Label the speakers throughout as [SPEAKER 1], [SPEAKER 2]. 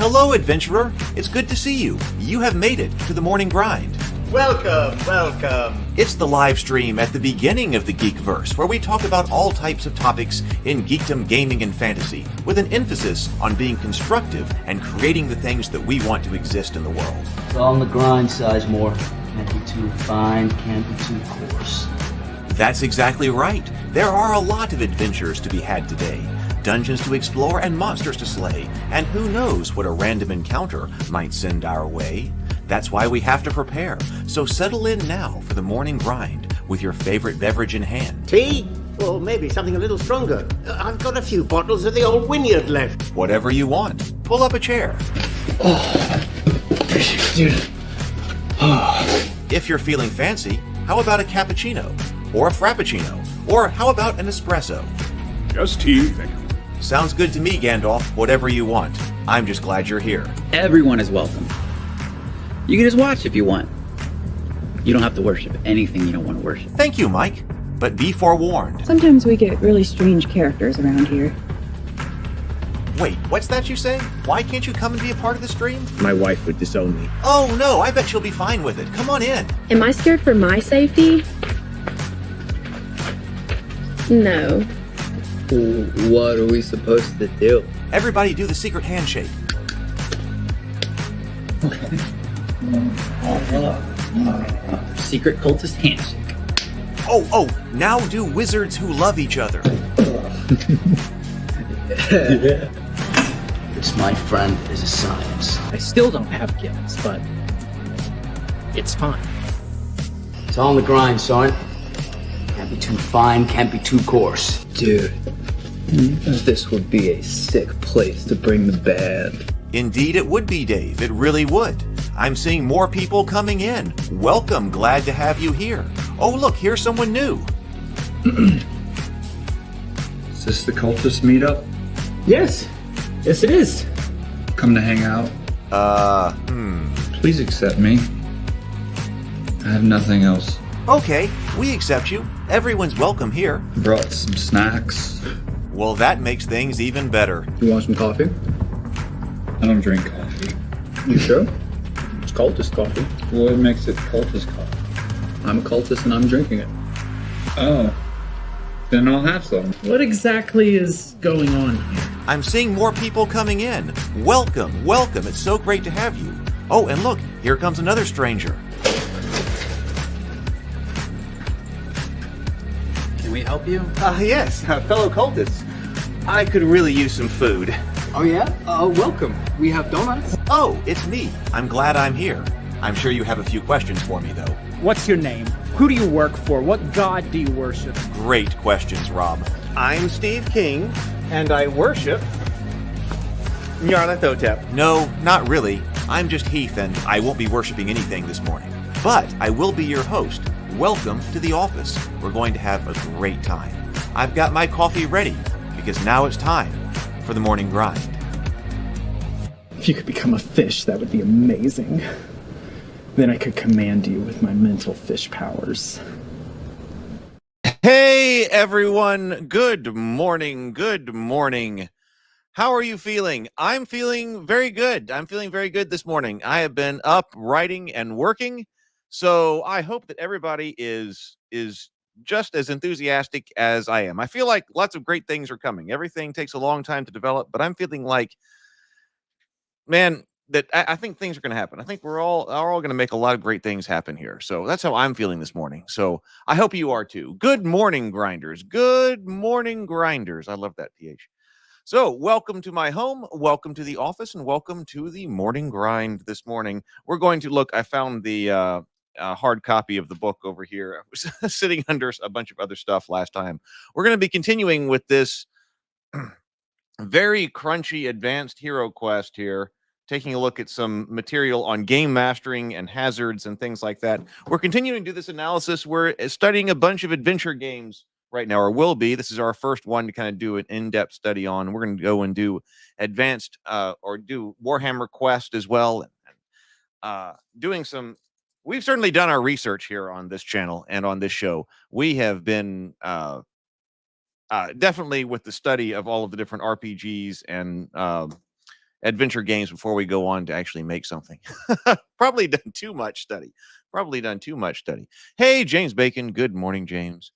[SPEAKER 1] Hello, adventurer. It's good to see you. You have made it to the morning grind.
[SPEAKER 2] Welcome, welcome.
[SPEAKER 1] It's the live stream at the beginning of the Geekverse, where we talk about all types of topics in geekdom, gaming, and fantasy, with an emphasis on being constructive and creating the things that we want to exist in the world.
[SPEAKER 3] It's all on the grind, Sizemore. Can't be too fine, can't be too coarse.
[SPEAKER 1] That's exactly right. There are a lot of adventures to be had today. Dungeons to explore and monsters to slay, and who knows what a random encounter might send our way. That's why we have to prepare, so settle in now for the morning grind with your favorite beverage in hand.
[SPEAKER 2] Tea? Or maybe something a little stronger. I've got a few bottles of the old Wynyard left.
[SPEAKER 1] Whatever you want. Pull up a chair. If you're feeling fancy, how about a cappuccino? Or a frappuccino? Or how about an espresso?
[SPEAKER 4] Just tea, thank you.
[SPEAKER 1] Sounds good to me, Gandalf. Whatever you want. I'm just glad you're here.
[SPEAKER 5] Everyone is welcome. You can just watch if you want. You don't have to worship anything you don't want to worship.
[SPEAKER 1] Thank you, Mike. But be forewarned.
[SPEAKER 6] Sometimes we get really strange characters around here.
[SPEAKER 1] Wait, what's that you say? Why can't you come and be a part of the stream?
[SPEAKER 4] My wife would disown me.
[SPEAKER 1] Oh no, I bet she'll be fine with it. Come on in.
[SPEAKER 7] Am I scared for my safety? No.
[SPEAKER 5] What are we supposed to do?
[SPEAKER 1] Everybody do the secret handshake.
[SPEAKER 5] Secret cultist handshake.
[SPEAKER 1] Oh, now do wizards who love each other.
[SPEAKER 3] This, my friend, is a science.
[SPEAKER 8] I still don't have gifts, but it's fine.
[SPEAKER 3] It's all on the grind, son. Can't be too fine, can't be too coarse.
[SPEAKER 9] Dude, this would be a sick place to bring the band.
[SPEAKER 1] Indeed it would be, Dave. It really would. I'm seeing more people coming in. Welcome, glad to have you here. Oh look, here's someone new.
[SPEAKER 9] Is this the cultist meetup?
[SPEAKER 8] Yes it is.
[SPEAKER 9] Come to hang out? Please accept me. I have nothing else.
[SPEAKER 1] Okay, we accept you. Everyone's welcome here.
[SPEAKER 9] Brought some snacks.
[SPEAKER 1] Well, that makes things even better.
[SPEAKER 9] You want some coffee? I don't drink coffee. You sure?
[SPEAKER 8] It's cultist coffee.
[SPEAKER 9] What makes it cultist coffee? I'm a cultist and I'm drinking it. Oh. Then I'll have some.
[SPEAKER 8] What exactly is going on here?
[SPEAKER 1] I'm seeing more people coming in. Welcome. It's so great to have you. Oh, and look, here comes another stranger.
[SPEAKER 5] Can we help you?
[SPEAKER 2] Yes, fellow cultists. I could really use some food.
[SPEAKER 8] Oh yeah? Welcome. We have donuts.
[SPEAKER 1] Oh, it's me. I'm glad I'm here. I'm sure you have a few questions for me, though.
[SPEAKER 8] What's your name? Who do you work for? What god do you worship?
[SPEAKER 1] Great questions, Rob.
[SPEAKER 2] I'm Steve King, and I worship Nyarlathotep.
[SPEAKER 1] No, not really. I'm just Heath, and I won't be worshiping anything this morning. But I will be your host. Welcome to the office. We're going to have a great time. I've got my coffee ready, because now it's time for the morning grind.
[SPEAKER 10] If you could become a fish, that would be amazing. Then I could command you with my mental fish powers.
[SPEAKER 1] Hey, everyone. Good morning. How are you feeling? I'm feeling very good. This morning. I have been up writing and working, so I hope that everybody is just as enthusiastic as I am. I feel like lots of great things are coming. Everything takes a long time to develop, but I'm feeling like, man, that I think things are going to happen. I think we're all going to make a lot of great things happen here. So that's how I'm feeling this morning. So I hope you are too. Good morning, grinders. Good morning, grinders. I love that PH. So welcome to my home, welcome to the office, and welcome to the morning grind this morning. We're going to look, I found the hard copy of the book over here. I was sitting under a bunch of other stuff last time. We're going to be continuing with this very crunchy advanced HeroQuest here, taking a look at some material on game mastering and hazards and things like that. We're continuing to do this analysis. We're studying a bunch of adventure games right now, or will be. This is our first one to kind of do an in-depth study on. We're going to go and do advanced or do Warhammer Quest as well. Doing some, we've certainly done our research here on this channel and on this show. We have been definitely with the study of all of the different RPGs and adventure games before we go on to actually make something. Probably done too much study. Hey, James Bacon. Good morning, James.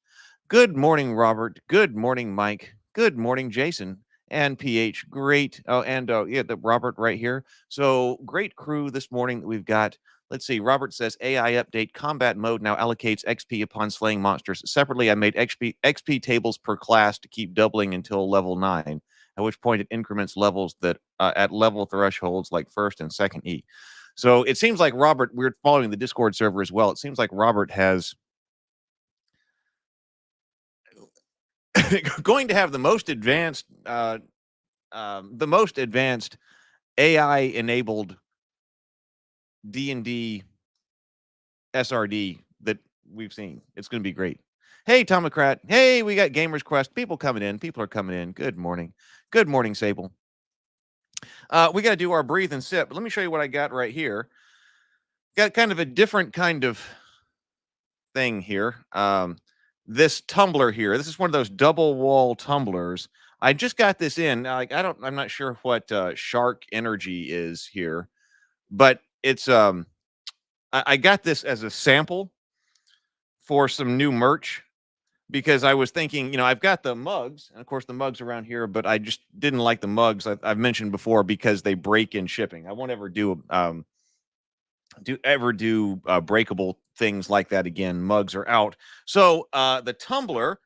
[SPEAKER 1] Good morning, Robert. Good morning, Mike. Good morning, Jason. And PH. Great. Oh, and yeah, the Robert right here. So great crew this morning that we've got. Let's see. Robert says AI update combat mode now allocates XP upon slaying monsters. Separately, I made XP tables per class to keep doubling until level 9, at which point it increments levels that at level thresholds like first and second E. So it seems like Robert, we're following the Discord server as well. It seems like Robert has going to have the most advanced AI enabled D&D SRD that we've seen. It's going to be great. Hey, Tomocrat. Hey, we got Gamers Quest. People coming in. People are coming in. Good morning. Good morning, Sable. We got to do our breathe and sip. But let me show you what I got right here. Got kind of a different kind of thing here. This tumbler here. This is one of those double wall tumblers. I just got this in. Like I'm not sure what Shark Energy is here, but it's I got this as a sample for some new merch because I was thinking, I've got the mugs, and of course the mugs around here, but I just didn't like the mugs I've mentioned before because they break in shipping. I won't ever do breakable things like that again. Mugs are out. So the tumbler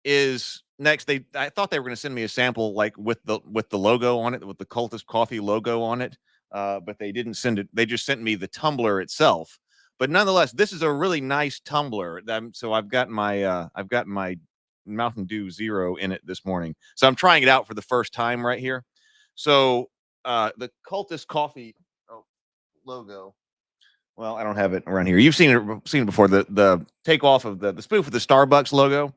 [SPEAKER 1] is next. I thought they were going to send me a sample like with the logo on it, with the Cultist Coffee logo on it, but they didn't send it. They just sent me the tumbler itself. But nonetheless, this is a really nice tumbler. So I've got my Mountain Dew Zero in it this morning. So I'm trying it out for the first time right here. So the Cultist Coffee logo. Well, I don't have it around here. You've seen it before. The takeoff of the spoof of the Starbucks logo.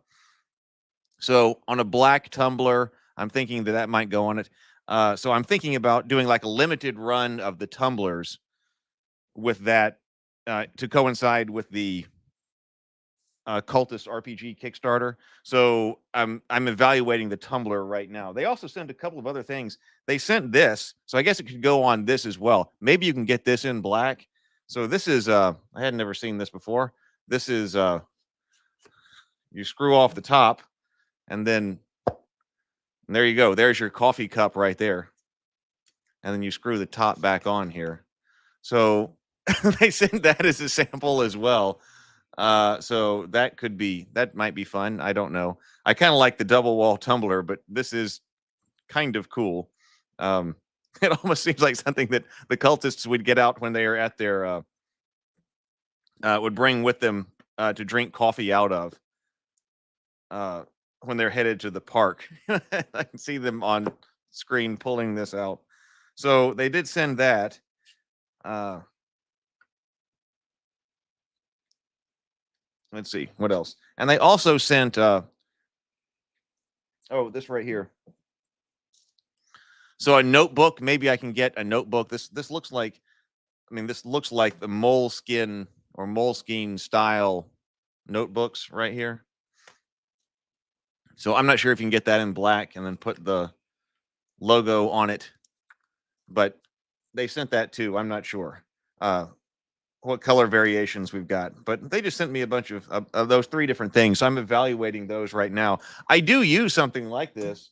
[SPEAKER 1] So on a black tumbler, I'm thinking that might go on it. So I'm thinking about doing like a limited run of the tumblers with that to coincide with the Cultist RPG Kickstarter. So I'm evaluating the tumbler right now. They also sent a couple of other things. They sent this, so I guess it could go on this as well. Maybe you can get this in black. So this is I had never seen this before. This is you screw off the top, and then there you go. There's your coffee cup right there. And then you screw the top back on here. So they sent that as a sample as well. So that might be fun. I don't know. I kind of like the double wall tumbler, but this is kind of cool. It almost seems like something that the cultists would get out when they are at their would bring with them to drink coffee out of when they're headed to the park. I can see them on screen pulling this out. So they did send that. Let's see what else. And they also sent this right here. So a notebook. Maybe I can get a notebook. This looks like, this looks like the Moleskine or Moleskine style notebooks right here. So I'm not sure if you can get that in black and then put the logo on it, but they sent that too. I'm not sure what color variations we've got, but they just sent me a bunch of those 3 different things. So I'm evaluating those right now. I do use something like this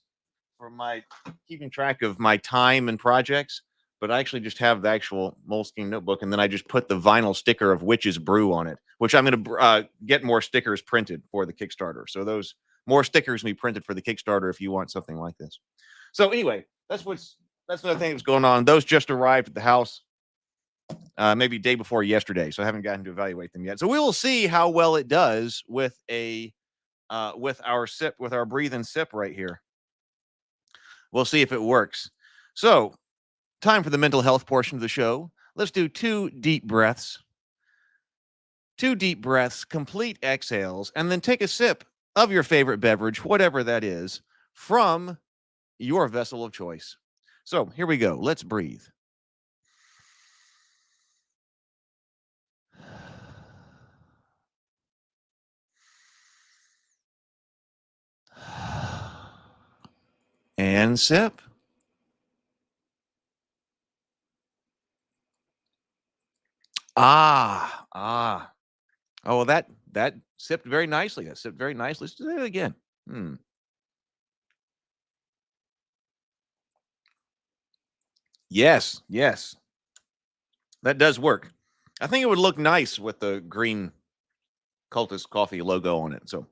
[SPEAKER 1] for my keeping track of my time and projects, but I actually just have the actual Moleskine notebook, and then I just put the vinyl sticker of Witch's Brew on it, which I'm going to get more stickers printed for the Kickstarter. So those more stickers will be printed for the Kickstarter if you want something like this. So anyway, that's another thing that's going on. Those just arrived at the house maybe day before yesterday, so I haven't gotten to evaluate them yet. So we will see how well it does with with our breathe and sip right here. We'll see if it works. So, time for the mental health portion of the show. Let's do 2 deep breaths. 2 deep breaths, complete exhales, and then take a sip of your favorite beverage, whatever that is, from your vessel of choice. So, here we go. Let's breathe. And sip. Ah. Oh, well, that sipped very nicely. That sipped very nicely. Let's do that again. Yes. That does work. I think it would look nice with the green Cultist Coffee logo on it. So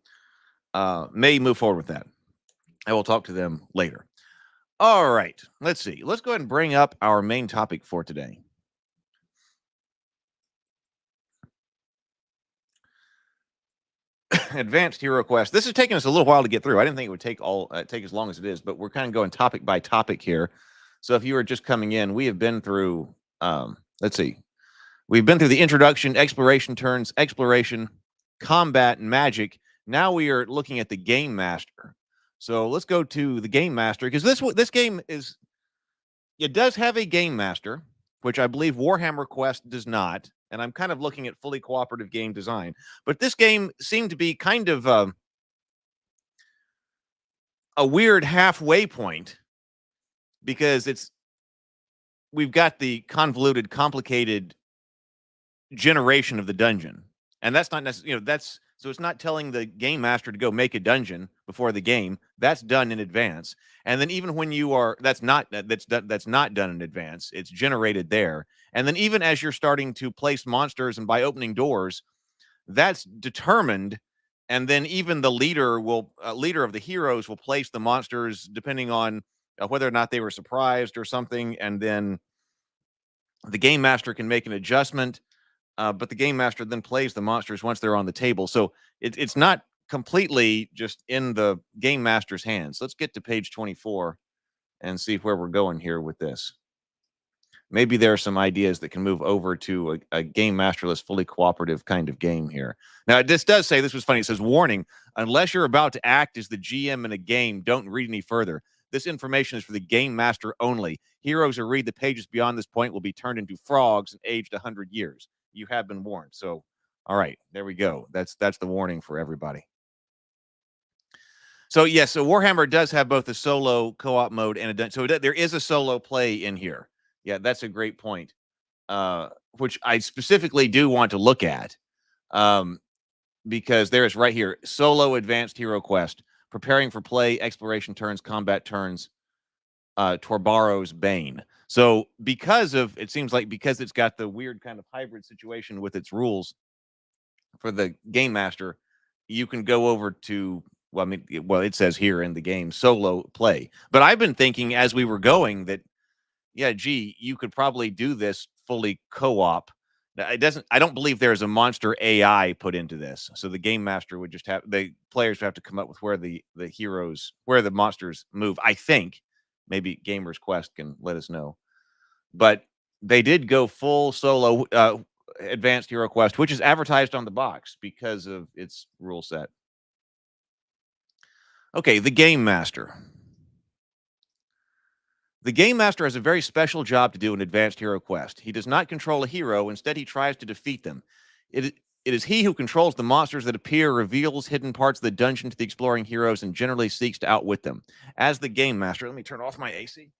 [SPEAKER 1] may move forward with that. I will talk to them later. All right. Let's see. Let's go ahead and bring up our main topic for today. Advanced HeroQuest. This is taking us a little while to get through. I didn't think it would take as long as it is, but we're kind of going topic by topic here. So if you are just coming in, we have been through. Let's see. We've been through the introduction, exploration turns, exploration, combat, and magic. Now we are looking at the Game Master. So let's go to the Game Master, because this game is, it does have a Game Master, which I believe Warhammer Quest does not. And I'm kind of looking at fully cooperative game design. But this game seemed to be kind of a weird halfway point, because we've got the convoluted, complicated generation of the dungeon. And that's not necessarily, so it's not telling the game master to go make a dungeon before the game. That's done in advance. And then even when you are, that's not done in advance. It's generated there. And then even as you're starting to place monsters and by opening doors, that's determined. And then even the leader of the heroes will place the monsters depending on whether or not they were surprised or something. And then the game master can make an adjustment. But the game master then plays the monsters once they're on the table. So it's not completely just in the game master's hands. Let's get to page 24 and see where we're going here with this. Maybe there are some ideas that can move over to a game masterless, fully cooperative kind of game here. Now, this does say, this was funny. It says, warning, unless you're about to act as the GM in a game, don't read any further. This information is for the game master only. Heroes who read the pages beyond this point will be turned into frogs and aged 100 years. You have been warned. So, all right, there we go. That's the warning for everybody. So, yes, so Warhammer does have both a solo co-op mode and so there is a solo play in here. Yeah, that's a great point, which I specifically do want to look at, because there is right here, solo advanced HeroQuest, preparing for play, exploration turns, combat turns, Torbaro's Bane. So because it's got the weird kind of hybrid situation with its rules for the Game Master, you can go over to, it says here in the game, solo play. But I've been thinking as we were going that, yeah, gee, you could probably do this fully co-op. I don't believe there's a monster AI put into this. So the game master would just have, the players would have to come up with where the monsters move. I think maybe Gamers Quest can let us know. But they did go full solo advanced HeroQuest, which is advertised on the box because of its rule set. Okay, the Game Master. The Game Master has a very special job to do in Advanced HeroQuest. He does not control a hero. Instead, he tries to defeat them. It is he who controls the monsters that appear, reveals hidden parts of the dungeon to the exploring heroes, and generally seeks to outwit them. As the Game Master, let me turn off my AC.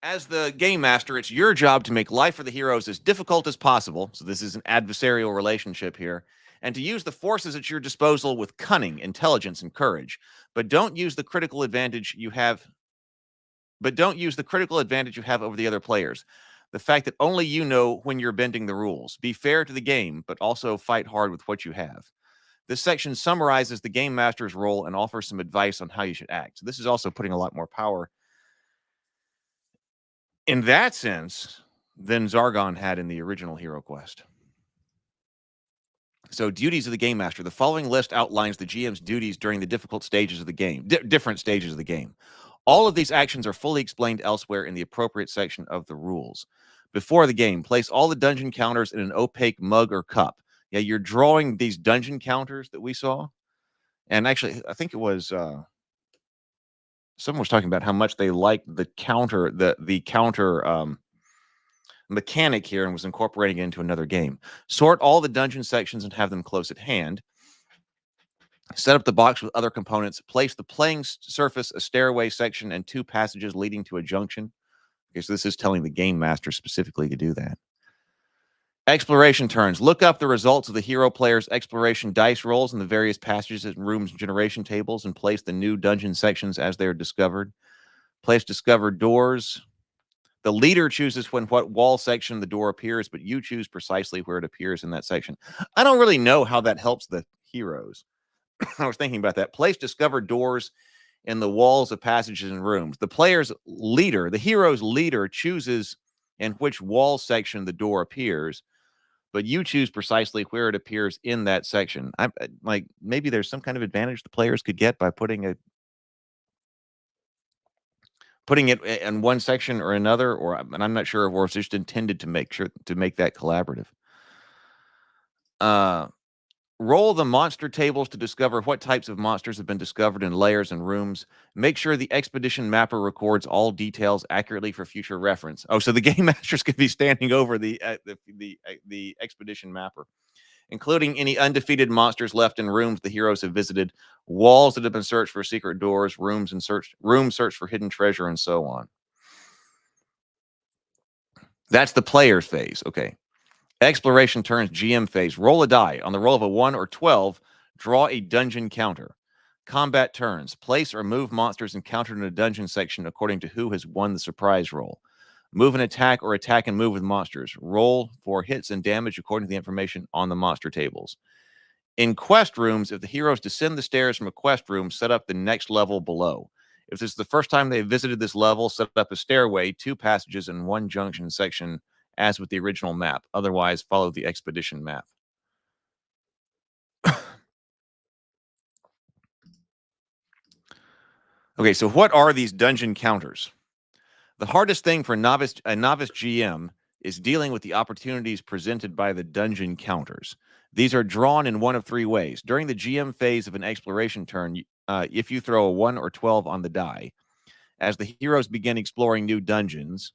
[SPEAKER 1] As the Game Master, it's your job to make life for the heroes as difficult as possible. So this is an adversarial relationship here. And to use the forces at your disposal with cunning, intelligence, and courage. But don't use the critical advantage you have over the other players. The fact that only you know when you're bending the rules. Be fair to the game, but also fight hard with what you have. This section summarizes the Game Master's role and offers some advice on how you should act. So this is also putting a lot more power in that sense than Zargon had in the original HeroQuest. So, duties of the Game Master. The following list outlines the GM's duties during the difficult stages of the game, different stages of the game. All of these actions are fully explained elsewhere in the appropriate section of the rules. Before the game, place all the dungeon counters in an opaque mug or cup. Yeah, you're drawing these dungeon counters that we saw. And actually, I think it was someone was talking about how much they liked the counter, the counter mechanic here, and was incorporating it into another game. Sort all the dungeon sections and have them close at hand. Set up the box with other components. Place the playing surface, a stairway section, and 2 passages leading to a junction. Okay, so this is telling the game master specifically to do that. Exploration turns. Look up the results of the hero player's exploration dice rolls in the various passages and rooms generation tables and place the new dungeon sections as they are discovered. Place discovered doors. The leader chooses what wall section the door appears, but you choose precisely where it appears in that section. I don't really know how that helps the heroes. I was thinking about that. Place discovered doors in the walls of passages and rooms. The player's leader, the hero's leader, chooses in which wall section the door appears, but you choose precisely where it appears in that section. I'm like, maybe there's some kind of advantage the players could get by putting it in one section or another, and I'm not sure, or it's just intended to make that collaborative. Roll the monster tables to discover what types of monsters have been discovered in layers and rooms. Make sure the expedition mapper records all details accurately for future reference. Oh, so the game master's going to be standing over the expedition mapper, including any undefeated monsters left in rooms the heroes have visited, walls that have been searched for secret doors, rooms searched for hidden treasure, and so on. That's the player's phase. Okay. Exploration turns GM phase. Roll a die. On the roll of a 1 or 12, draw a dungeon counter. Combat turns. Place or move monsters encountered in a dungeon section according to who has won the surprise roll. Move and attack, or attack and move with monsters. Roll for hits and damage according to the information on the monster tables. In quest rooms, if the heroes descend the stairs from a quest room, set up the next level below. If this is the first time they visited this level, set up a stairway, 2 passages, and 1 junction section, as with the original map. Otherwise, follow the expedition map. Okay, so what are these dungeon counters? The hardest thing for a novice GM is dealing with the opportunities presented by the dungeon counters. These are drawn in one of 3 ways. During the GM phase of an exploration turn, if you throw a 1 or 12 on the die, as the heroes begin exploring new dungeons,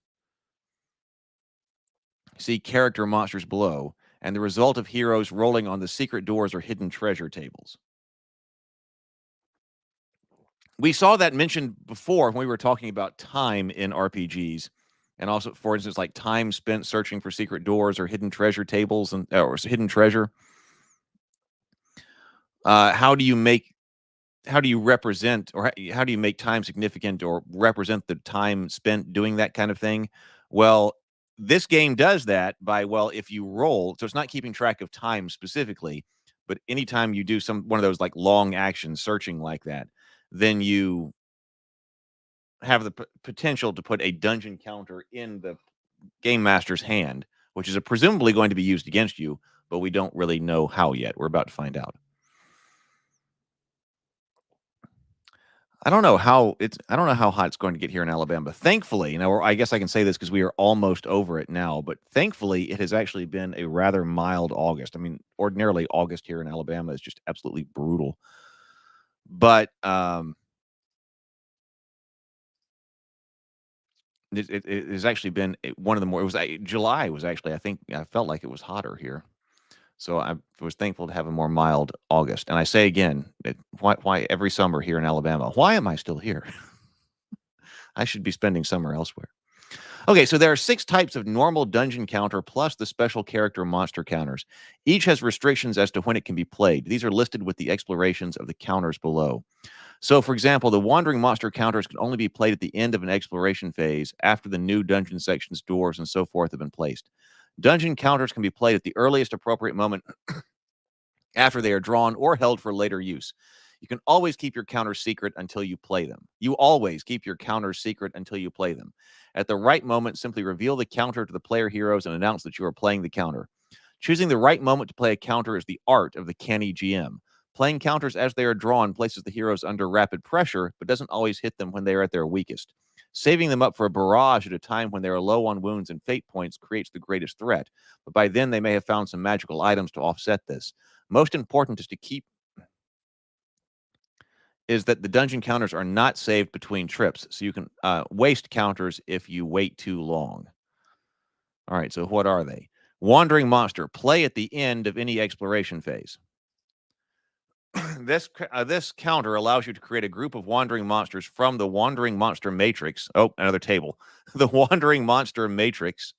[SPEAKER 1] see character monsters below, and the result of heroes rolling on the secret doors or hidden treasure tables. We saw that mentioned before when we were talking about time in RPGs, and also, for instance, like time spent searching for secret doors or hidden treasure tables or hidden treasure. How do you represent, or how do you make time significant or represent the time spent doing that kind of thing? Well, this game does that by, if you roll, so it's not keeping track of time specifically, but anytime you do one of those like long action searching like that, then you have the potential to put a dungeon counter in the game master's hand, which is presumably going to be used against you, but we don't really know how yet. We're about to find out. I don't know how hot it's going to get here in Alabama. Thankfully, I guess I can say this because we are almost over it now, but thankfully it has actually been a rather mild August. I mean, ordinarily August here in Alabama is just absolutely brutal. But it has actually been one of the more, July was actually, I felt like it was hotter here. So I was thankful to have a more mild August. And I say again, why every summer here in Alabama? Why am I still here? I should be spending summer elsewhere. Okay, so there are 6 types of normal dungeon counter plus the special character monster counters. Each has restrictions as to when it can be played. These are listed with the explorations of the counters below. So, for example, the wandering monster counters can only be played at the end of an exploration phase after the new dungeon sections, doors, and so forth have been placed. Dungeon counters can be played at the earliest appropriate moment after they are drawn or held for later use. You can always keep your counters secret until you play them. You always keep your counters secret until you play them. At the right moment, simply reveal the counter to the player heroes and announce that you are playing the counter. Choosing the right moment to play a counter is the art of the canny GM. Playing counters as they are drawn places the heroes under rapid pressure, but doesn't always hit them when they are at their weakest. Saving them up for a barrage at a time when they are low on wounds and fate points creates the greatest threat, but by then they may have found some magical items to offset this. Most important is that the dungeon counters are not saved between trips, so you can waste counters if you wait too long. All right, so what are they? Wandering monster. Play at the end of any exploration phase. this counter allows you to create a group of wandering monsters from the Wandering Monster Matrix. Oh, another table. The Wandering Monster Matrix.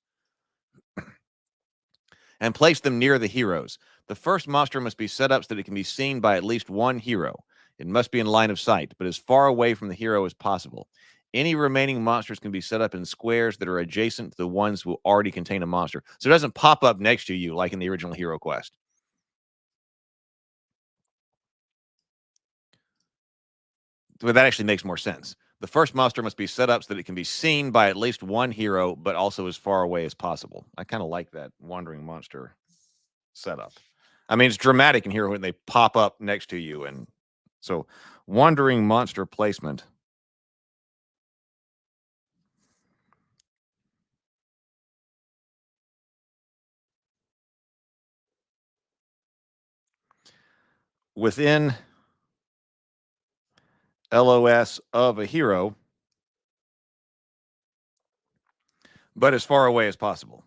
[SPEAKER 1] And place them near the heroes. The first monster must be set up so that it can be seen by at least one hero. It must be in line of sight, but as far away from the hero as possible. Any remaining monsters can be set up in squares that are adjacent to the ones who already contain a monster. So it doesn't pop up next to you like in the original HeroQuest. But that actually makes more sense. The first monster must be set up so that it can be seen by at least one hero, but also as far away as possible. I kind of like that wandering monster setup. I mean, it's dramatic in here when they pop up next to you. And so wandering monster placement. Within LOS of a hero, but as far away as possible.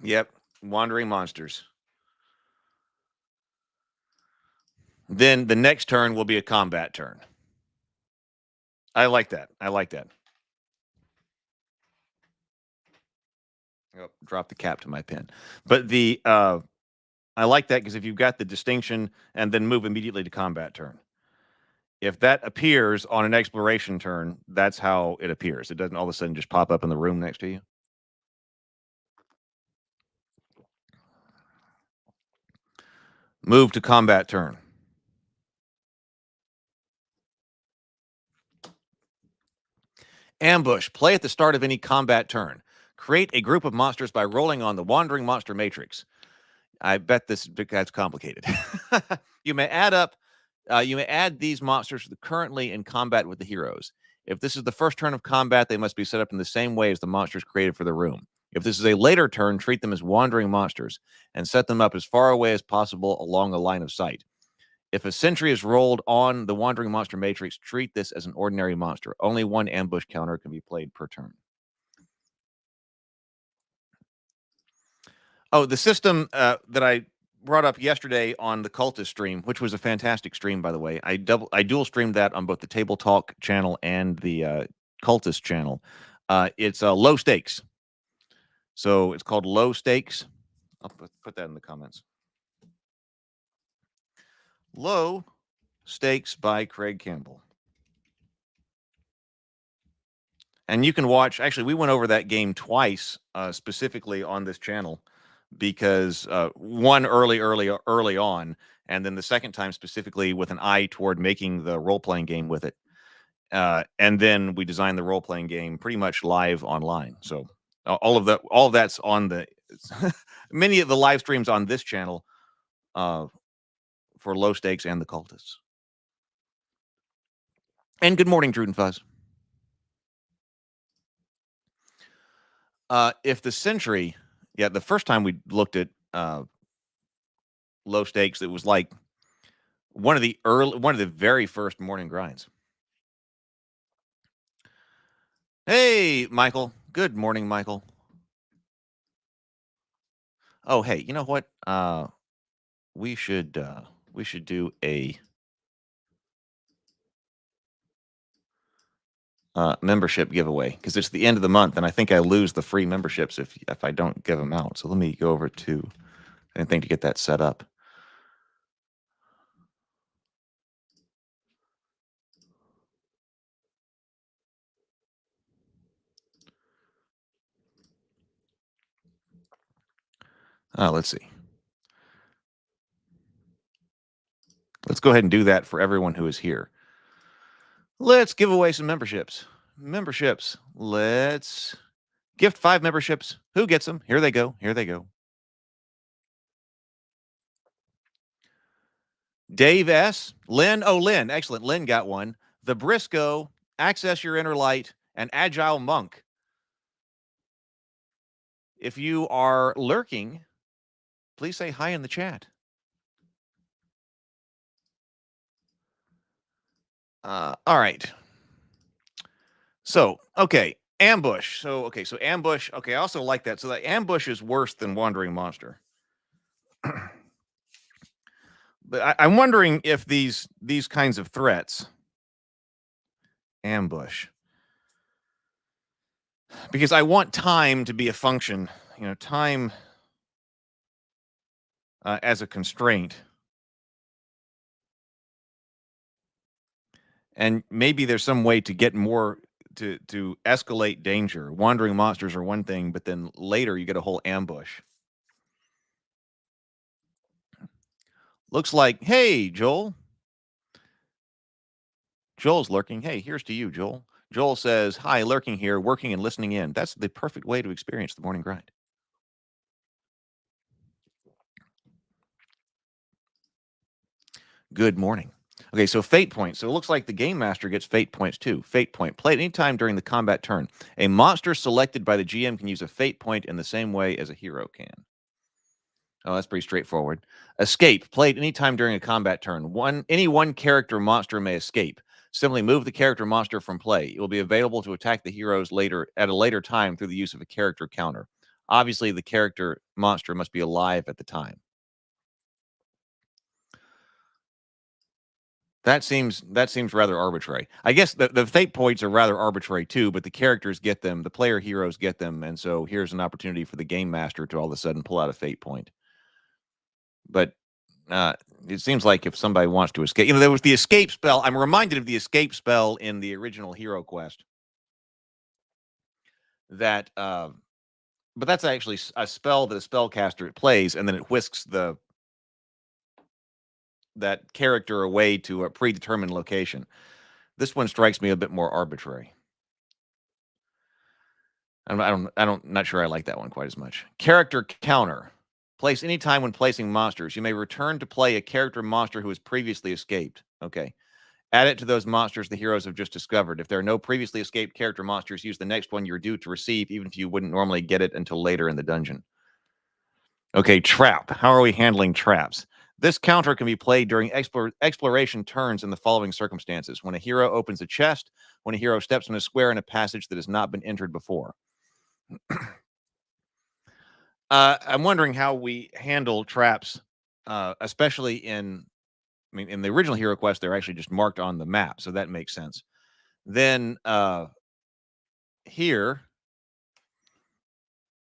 [SPEAKER 1] Yep, wandering monsters. Then the next turn will be a combat turn. I like that. I like that. Oh, drop the cap to my pen. But the I like that because if you've got the distinction and then move immediately to combat turn. If that appears on an exploration turn, that's how it appears. It doesn't all of a sudden just pop up in the room next to you. Move to combat turn. Ambush. Play at the start of any combat turn. Create a group of monsters by rolling on the Wandering Monster Matrix. I bet this gets complicated. You may add these monsters currently in combat with the heroes. If this is the first turn of combat, they must be set up in the same way as the monsters created for the room. If this is a later turn, treat them as wandering monsters and set them up as far away as possible along a line of sight. If a sentry is rolled on the Wandering Monster Matrix, treat this as an ordinary monster. Only one ambush counter can be played per turn. Oh, the system that I brought up yesterday on the Cultist stream, which was a fantastic stream, by the way. I dual streamed that on both the Table Talk channel and the Cultist channel. It's low stakes. So it's called Low Stakes. I'll put that in the comments. Low Stakes by Craig Campbell. And you can watch, actually, we went over that game twice, specifically on this channel, because one early on, and then the second time specifically with an eye toward making the role-playing game with it. And then we designed the role-playing game pretty much live online. So all of that's on the many of the live streams on this channel for Low Stakes and the Cultists. And good morning, Druid and Fuzz. If the Sentry, the first time we looked at Low Stakes, it was like one of the very first morning grinds. Hey, Michael. Good morning, Michael. Oh, hey, you know what? We should do a membership giveaway because it's the end of the month, and I think I lose the free memberships if I don't give them out. So let me go over to anything to get that set up. Let's see. Let's go ahead and do that for everyone who is here. Let's give away some memberships. Let's gift 5 memberships. Who gets them? Here they go. Dave S. Lynn. Oh, Lynn. Excellent. Lynn got one. The Briscoe, Access Your Inner Light, and Agile Monk. If you are lurking, please say hi in the chat. All right. So, okay. Ambush. So ambush. Okay, I also like that. So the ambush is worse than wandering monster. But I'm wondering if these kinds of threats, ambush, because I want time to be a function. Time as a constraint. And maybe there's some way to get more to escalate danger. Wandering monsters are one thing, but then later you get a whole ambush. Looks like, hey, Joel. Joel's lurking. Hey, here's to you, Joel. Joel says, hi, lurking here, working and listening in. That's the perfect way to experience the morning grind. Good morning. Okay, so fate points. So it looks like the game master gets fate points too. Fate point. Play at any time during the combat turn. A monster selected by the GM can use a fate point in the same way as a hero can. Oh, that's pretty straightforward. Escape. Play at any time during a combat turn. Any one character monster may escape. Simply move the character monster from play. It will be available to attack the heroes later at a later time through the use of a character counter. Obviously, the character monster must be alive at the time. That seems rather arbitrary. I guess the fate points are rather arbitrary too, but the characters get them, the player heroes get them, and so here's an opportunity for the game master to all of a sudden pull out a fate point. But it seems like if somebody wants to escape, there was the escape spell. I'm reminded of the escape spell in the original HeroQuest. That, but that's actually a spell that a spellcaster plays, and then it whisks that character away to a predetermined location. This one strikes me a bit more arbitrary. Not sure I like that one quite as much. Character counter. Place any time when placing monsters. You may return to play a character monster who has previously escaped. Okay. Add it to those monsters the heroes have just discovered. If there are no previously escaped character monsters, use the next one you're due to receive, even if you wouldn't normally get it until later in the dungeon. Okay, trap. How are we handling traps? This counter can be played during exploration turns in the following circumstances. When a hero opens a chest, when a hero steps on a square in a passage that has not been entered before. I'm wondering how we handle traps, especially in the original HeroQuest, they're actually just marked on the map, so that makes sense. Then here,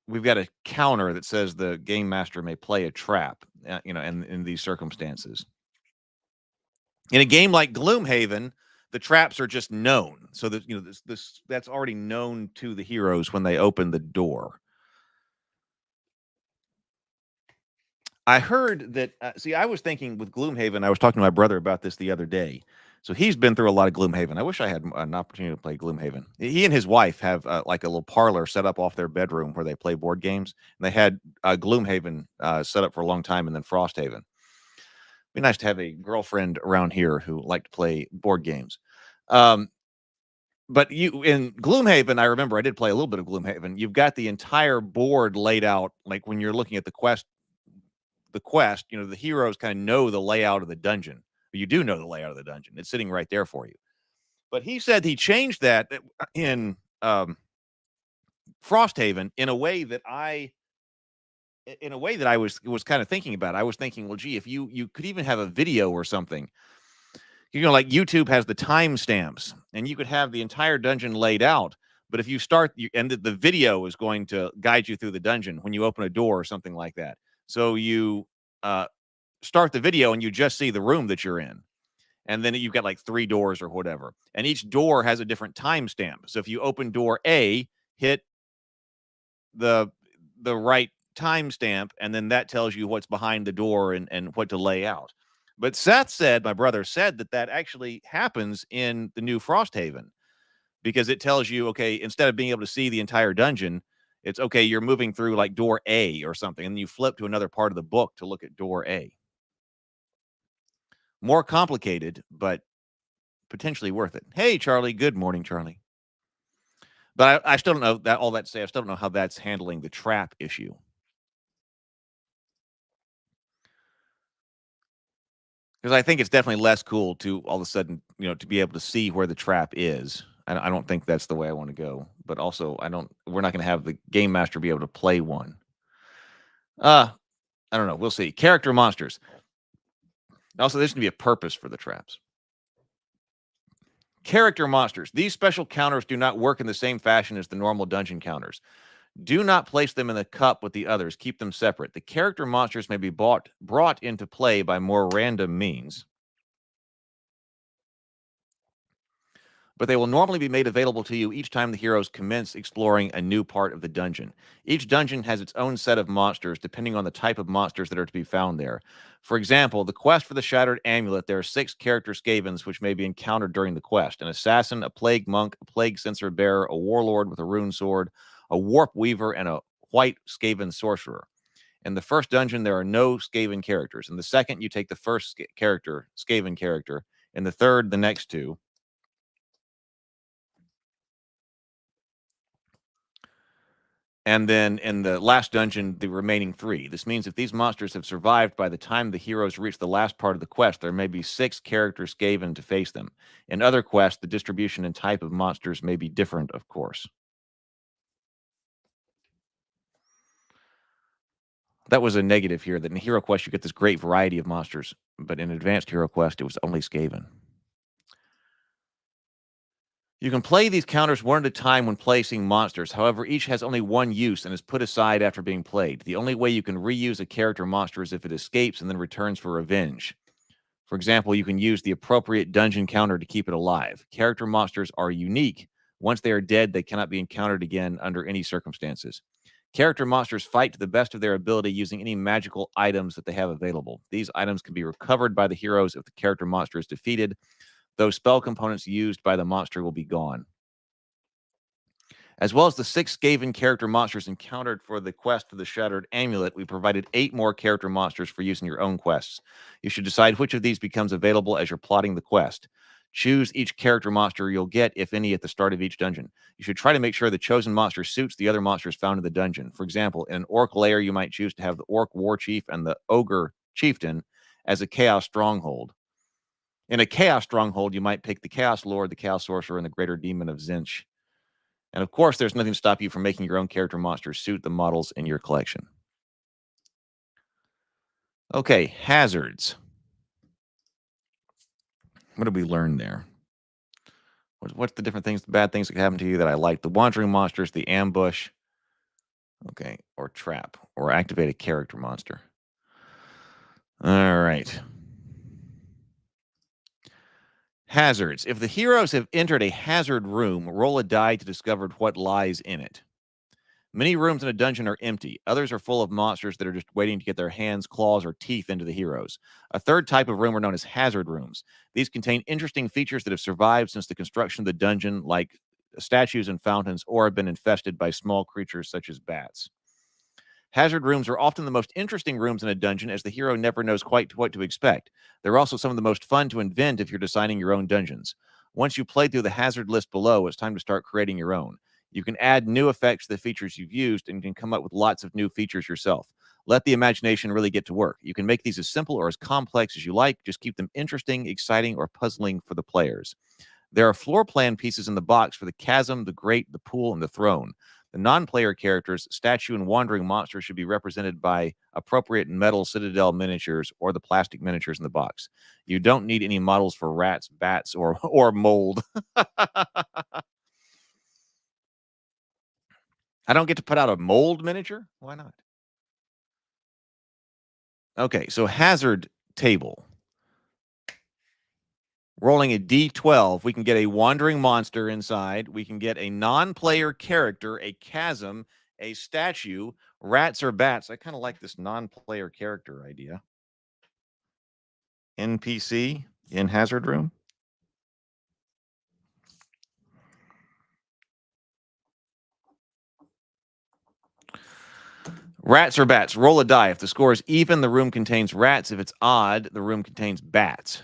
[SPEAKER 1] we've got a counter that says the game master may play a trap, in these circumstances. In a game like Gloomhaven, the traps are just known, so that that's already known to the heroes when they open the door. I heard that. I was thinking with Gloomhaven. I was talking to my brother about this the other day. So he's been through a lot of Gloomhaven. I wish I had an opportunity to play Gloomhaven. He and his wife have like a little parlor set up off their bedroom where they play board games. And they had Gloomhaven set up for a long time, and then Frosthaven. Be nice to have a girlfriend around here who liked to play board games. But in Gloomhaven, I remember I did play a little bit of Gloomhaven. You've got the entire board laid out, like when you're looking at the quest, the heroes kind of know the layout of the dungeon. You do know the layout of the dungeon. It's sitting right there for you. But he said he changed that in Frosthaven in a way that I was kind of thinking about. I was thinking, well, gee, if you could even have a video or something, like YouTube has the timestamps, and you could have the entire dungeon laid out. But if you start, and the video is going to guide you through the dungeon when you open a door or something like that. So you start the video and you just see the room that you're in. And then you've got like 3 doors or whatever. And each door has a different timestamp. So if you open door A, hit the right timestamp, and then that tells you what's behind the door and what to lay out. But my brother said that actually happens in the new Frosthaven, because it tells you, okay, instead of being able to see the entire dungeon, it's okay, you're moving through like door A or something, and you flip to another part of the book to look at door A. More complicated, but potentially worth it. Hey, Charlie. Good morning, Charlie. But I still don't know that. All that to say, I still don't know how that's handling the trap issue. Because I think it's definitely less cool to all of a sudden, to be able to see where the trap is. I don't think that's the way I want to go. But also, we're not going to have the game master be able to play one. I don't know. We'll see. Character monsters. Also, there's going to be a purpose for the traps. Character monsters. These special counters do not work in the same fashion as the normal dungeon counters. Do not place them in the cup with the others. Keep them separate. The character monsters may be brought into play by more random means, but they will normally be made available to you each time the heroes commence exploring a new part of the dungeon. Each dungeon has its own set of monsters, depending on the type of monsters that are to be found there. For example, the quest for the Shattered Amulet, there are 6 character Skavens which may be encountered during the quest: an assassin, a plague monk, a plague censer bearer, a warlord with a rune sword, a warp weaver, and a white Skaven sorcerer. In the first dungeon, there are no Skaven characters. In the second, you take the first Skaven character. In the third, the next 2. And then in the last dungeon, the remaining 3. This means if these monsters have survived by the time the heroes reach the last part of the quest, there may be 6 characters Skaven to face them. In other quests, the distribution and type of monsters may be different, of course. That was a negative here, that in HeroQuest you get this great variety of monsters, but in Advanced HeroQuest it was only Skaven. You can play these counters one at a time when placing monsters. However, each has only one use and is put aside after being played. The only way you can reuse a character monster is if it escapes and then returns for revenge. For example, you can use the appropriate dungeon counter to keep it alive. Character monsters are unique. Once they are dead, they cannot be encountered again under any circumstances. Character monsters fight to the best of their ability using any magical items that they have available. These items can be recovered by the heroes if the character monster is defeated. Those spell components used by the monster will be gone. As well as the 6 Skaven character monsters encountered for the quest for the Shattered Amulet, we provided 8 more character monsters for use in your own quests. You should decide which of these becomes available as you're plotting the quest. Choose each character monster you'll get, if any, at the start of each dungeon. You should try to make sure the chosen monster suits the other monsters found in the dungeon. For example, in an Orc lair, you might choose to have the Orc War Chief and the Ogre Chieftain as a Chaos Stronghold. In a Chaos Stronghold, you might pick the Chaos Lord, the Chaos Sorcerer, and the Greater Demon of Zinch. And of course, there's nothing to stop you from making your own character monsters suit the models in your collection. Okay, hazards. What did we learn there? What's the different things, the bad things that happen to you that I like? The wandering monsters, the ambush, okay, or trap, or activate a character monster. All right. Hazards. If the heroes have entered a hazard room, roll a die to discover what lies in it. Many rooms in a dungeon are empty. Others are full of monsters that are just waiting to get their hands, claws, or teeth into the heroes. A third type of room are known as hazard rooms. These contain interesting features that have survived since the construction of the dungeon, like statues and fountains, or have been infested by small creatures such as bats. Hazard rooms are often the most interesting rooms in a dungeon, as the hero never knows quite what to expect. They're also some of the most fun to invent if you're designing your own dungeons. Once you play through the hazard list below, it's time to start creating your own. You can add new effects to the features you've used and can come up with lots of new features yourself. Let the imagination really get to work. You can make these as simple or as complex as you like. Just keep them interesting, exciting, or puzzling for the players. There are floor plan pieces in the box for the chasm, the grate, the pool, and the throne. The non-player characters, statue, and wandering monsters should be represented by appropriate metal citadel miniatures or the plastic miniatures in the box. You don't need any models for rats, bats, or mold. I don't get to put out a mold miniature? Why not? Okay, so hazard table. Rolling a D12, we can get a wandering monster inside. We can get a non-player character, a chasm, a statue, rats or bats. I kind of like this non-player character idea. NPC in hazard room. Rats or bats. Roll a die. If the score is even, the room contains rats. If it's odd, the room contains bats.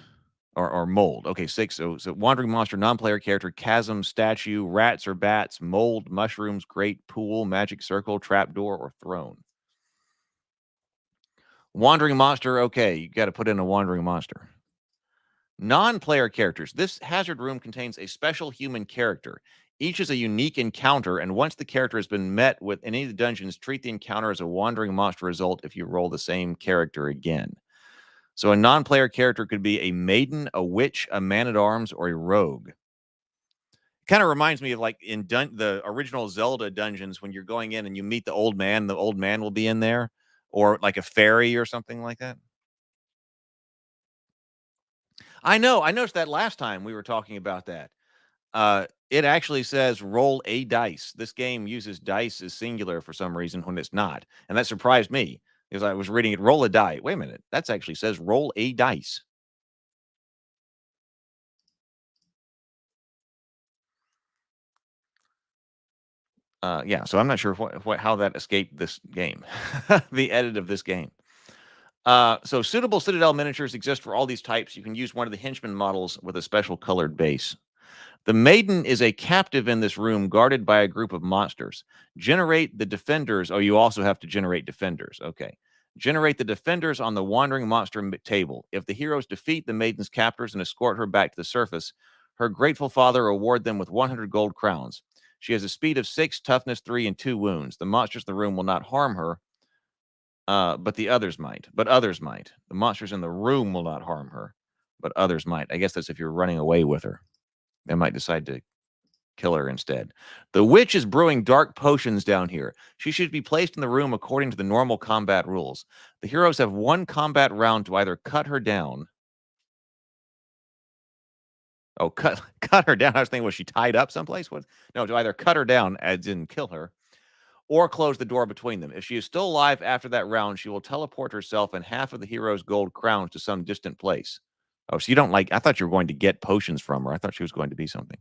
[SPEAKER 1] Or mold. Okay, 6. So wandering monster, non-player character, chasm, statue, rats or bats, mold, mushrooms, grate, pool, magic circle, trapdoor, or throne. Wandering monster. Okay, you got to put in a wandering monster. Non-player characters. This hazard room contains a special human character. Each is a unique encounter, and once the character has been met with any of the dungeons, treat the encounter as a wandering monster result if you roll the same character again. So a non-player character could be a maiden, a witch, a man-at-arms, or a rogue. Kind of reminds me of like in the original Zelda dungeons when you're going in and you meet the old man will be in there, or like a fairy or something like that. I know. I noticed that last time we were talking about that. It actually says roll a dice. This game uses dice as singular for some reason when it's not. And that surprised me because I was reading it, roll a die. Wait a minute. That actually says roll a dice. Yeah, so I'm not sure how that escaped this game, the edit of this game. So suitable Citadel miniatures exist for all these types. You can use one of the henchman models with a special colored base. The maiden is a captive in this room guarded by a group of monsters. Generate the defenders. Oh, you also have to generate defenders. Okay. Generate the defenders on the wandering monster table. If the heroes defeat the maiden's captors and escort her back to the surface, her grateful father will award them with 100 gold crowns. She has a speed of 6, toughness 3, and 2 wounds. The monsters in the room will not harm her, but others might. The monsters in the room will not harm her, but others might. I guess that's if you're running away with her. They might decide to kill her instead. The witch is brewing dark potions down here. She should be placed in the room according to the normal combat rules. The heroes have 1 combat round to either cut her down. Oh, cut her down. I was thinking, was she tied up someplace? What? No, to either cut her down, as in kill her, or close the door between them. If she is still alive after that round, she will teleport herself and half of the hero's gold crowns to some distant place. Oh, so you don't I thought you were going to get potions from her. I thought she was going to be something.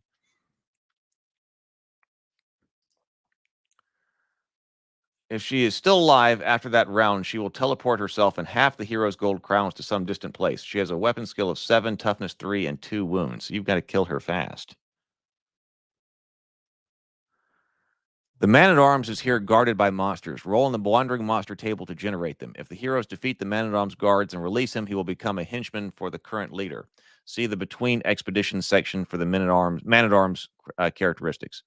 [SPEAKER 1] If she is still alive after that round, she will teleport herself and half the hero's gold crowns to some distant place. She has a weapon skill of 7, toughness 3, and 2 wounds. So you've got to kill her fast. The man-at-arms is here guarded by monsters. Roll on the wandering monster table to generate them. If the heroes defeat the man-at-arms guards and release him, he will become a henchman for the current leader. See the Between Expeditions section for the man-at-arms characteristics.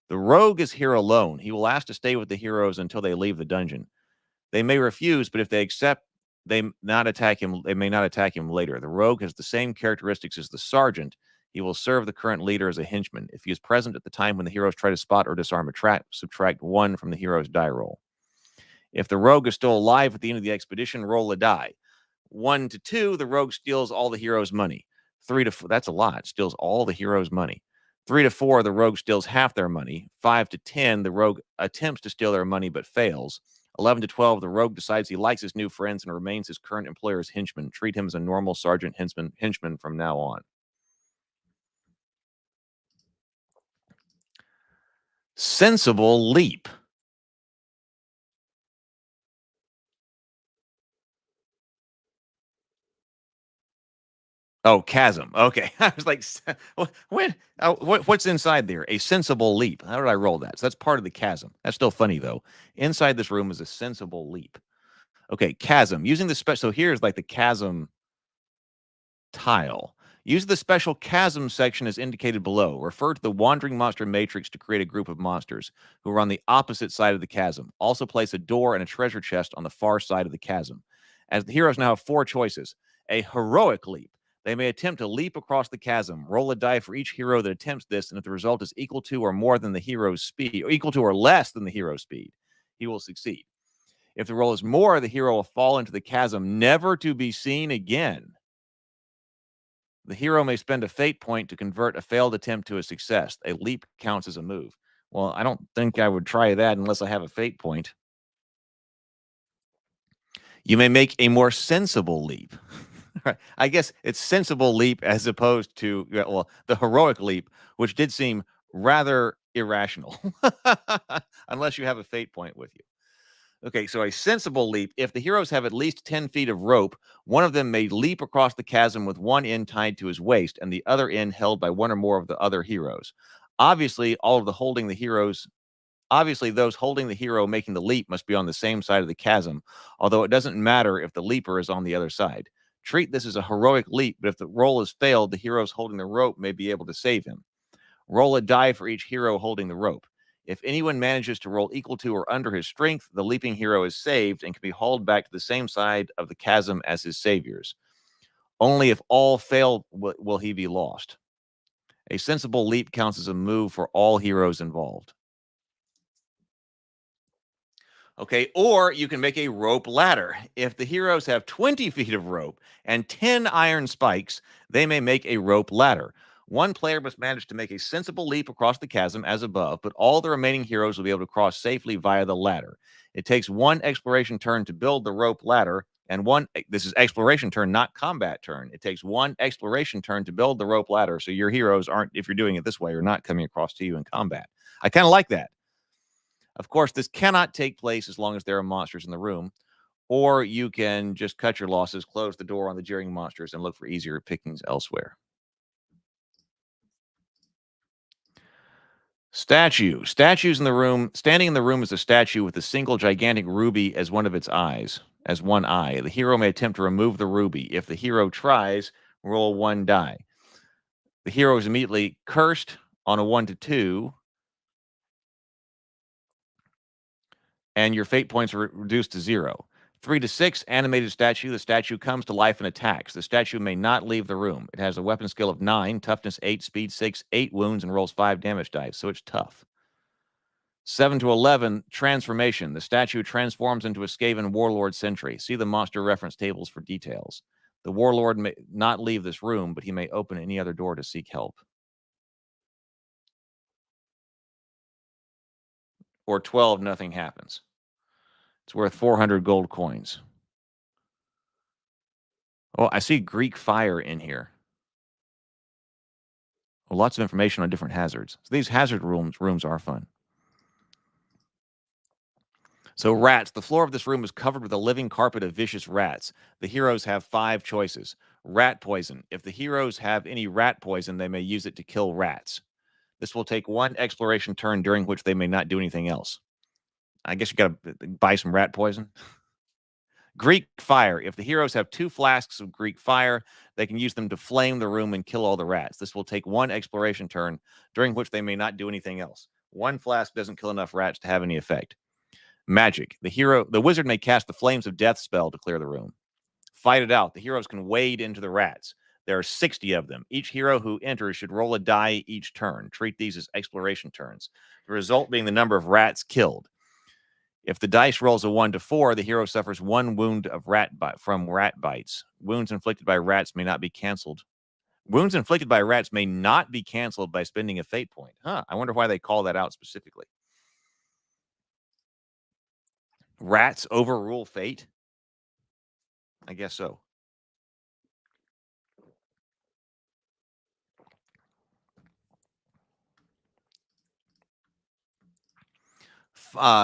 [SPEAKER 1] The rogue is here alone. He will ask to stay with the heroes until they leave the dungeon. They may refuse, but if they accept, they may not attack him later. The rogue has the same characteristics as the sergeant. He will serve the current leader as a henchman. If he is present at the time when the heroes try to spot or disarm a trap, subtract 1 from the hero's die roll. If the rogue is still alive at the end of the expedition, roll a die. 1 to 2, the rogue steals all the hero's money. 3 to 4, that's a lot. Steals all the hero's money. 3 to 4, the rogue steals half their money. 5 to 10, the rogue attempts to steal their money but fails. 11 to 12, the rogue decides he likes his new friends and remains his current employer's henchman. Treat him as a normal sergeant henchman from now on. Sensible leap. Oh, chasm. Okay. I was like, what's inside there? A sensible leap. How did I roll that? So that's part of the chasm. That's still funny, though. Inside this room is a sensible leap. Okay, chasm. Using the special, so here's like the chasm tile. Use the special chasm section as indicated below. Refer to the wandering monster matrix to create a group of monsters who are on the opposite side of the chasm. Also place a door and a treasure chest on the far side of the chasm. As the heroes now have 4 choices. A heroic leap. They may attempt to leap across the chasm. Roll a die for each hero that attempts this, and if the result is equal to or more than the hero's speed, or equal to or less than the hero's speed, he will succeed. If the roll is more, the hero will fall into the chasm, never to be seen again. The hero may spend a fate point to convert a failed attempt to a success. A leap counts as a move. Well, I don't think I would try that unless I have a fate point. You may make a more sensible leap. I guess it's sensible leap as opposed to, well, the heroic leap, which did seem rather irrational, unless you have a fate point with you. Okay, so a sensible leap. If the heroes have at least 10 feet of rope, one of them may leap across the chasm with one end tied to his waist and the other end held by one or more of the other heroes. Obviously, those holding the hero making the leap must be on the same side of the chasm, although it doesn't matter if the leaper is on the other side. Treat this as a heroic leap, but if the roll is failed, the heroes holding the rope may be able to save him. Roll a die for each hero holding the rope. If anyone manages to roll equal to or under his strength, the leaping hero is saved and can be hauled back to the same side of the chasm as his saviors. Only if all fail will he be lost. A sensible leap counts as a move for all heroes involved. Okay, or you can make a rope ladder. If the heroes have 20 feet of rope and 10 iron spikes, they may make a rope ladder. One player must manage to make a sensible leap across the chasm as above, but all the remaining heroes will be able to cross safely via the ladder. It takes one exploration turn to build the rope ladder, and this is exploration turn, not combat turn. It takes one exploration turn to build the rope ladder, so your heroes aren't, if you're doing it this way, are not coming across to you in combat. I kind of like that. Of course, this cannot take place as long as there are monsters in the room, or you can just cut your losses, close the door on the jeering monsters, and look for easier pickings elsewhere. Statues in the room. Standing in the room is a statue with a single gigantic ruby as one of its eyes, as one eye. The hero may attempt to remove the ruby. If the hero tries, roll one die. The hero is immediately cursed on a 1 to 2, and your fate points are reduced to 0. 3 to 6, animated statue. The statue comes to life and attacks. The statue may not leave the room. It has a weapon skill of 9, toughness 8, speed 6, 8 wounds, and rolls 5 damage dice, so it's tough. 7 to 11, transformation. The statue transforms into a Skaven warlord sentry. See the monster reference tables for details. The warlord may not leave this room, but he may open any other door to seek help. Or 12, nothing happens. It's worth 400 gold coins. Oh, I see Greek fire in here. Well, lots of information on different hazards. So these hazard rooms are fun. So rats. The floor of this room is covered with a living carpet of vicious rats. The heroes have 5 choices. Rat poison. If the heroes have any rat poison, they may use it to kill rats. This will take one exploration turn during which they may not do anything else. I guess you got to buy some rat poison. Greek fire. If the heroes have 2 flasks of Greek fire, they can use them to flame the room and kill all the rats. This will take one exploration turn, during which they may not do anything else. One flask doesn't kill enough rats to have any effect. Magic. The wizard may cast the Flames of Death spell to clear the room. Fight it out. The heroes can wade into the rats. There are 60 of them. Each hero who enters should roll a die each turn. Treat these as exploration turns. The result being the number of rats killed. If the dice rolls a 1 to 4, the hero suffers 1 wound from rat bites. Wounds inflicted by rats may not be canceled. Wounds inflicted by rats may not be canceled by spending a fate point. I wonder why they call that out specifically. Rats overrule fate? I guess so.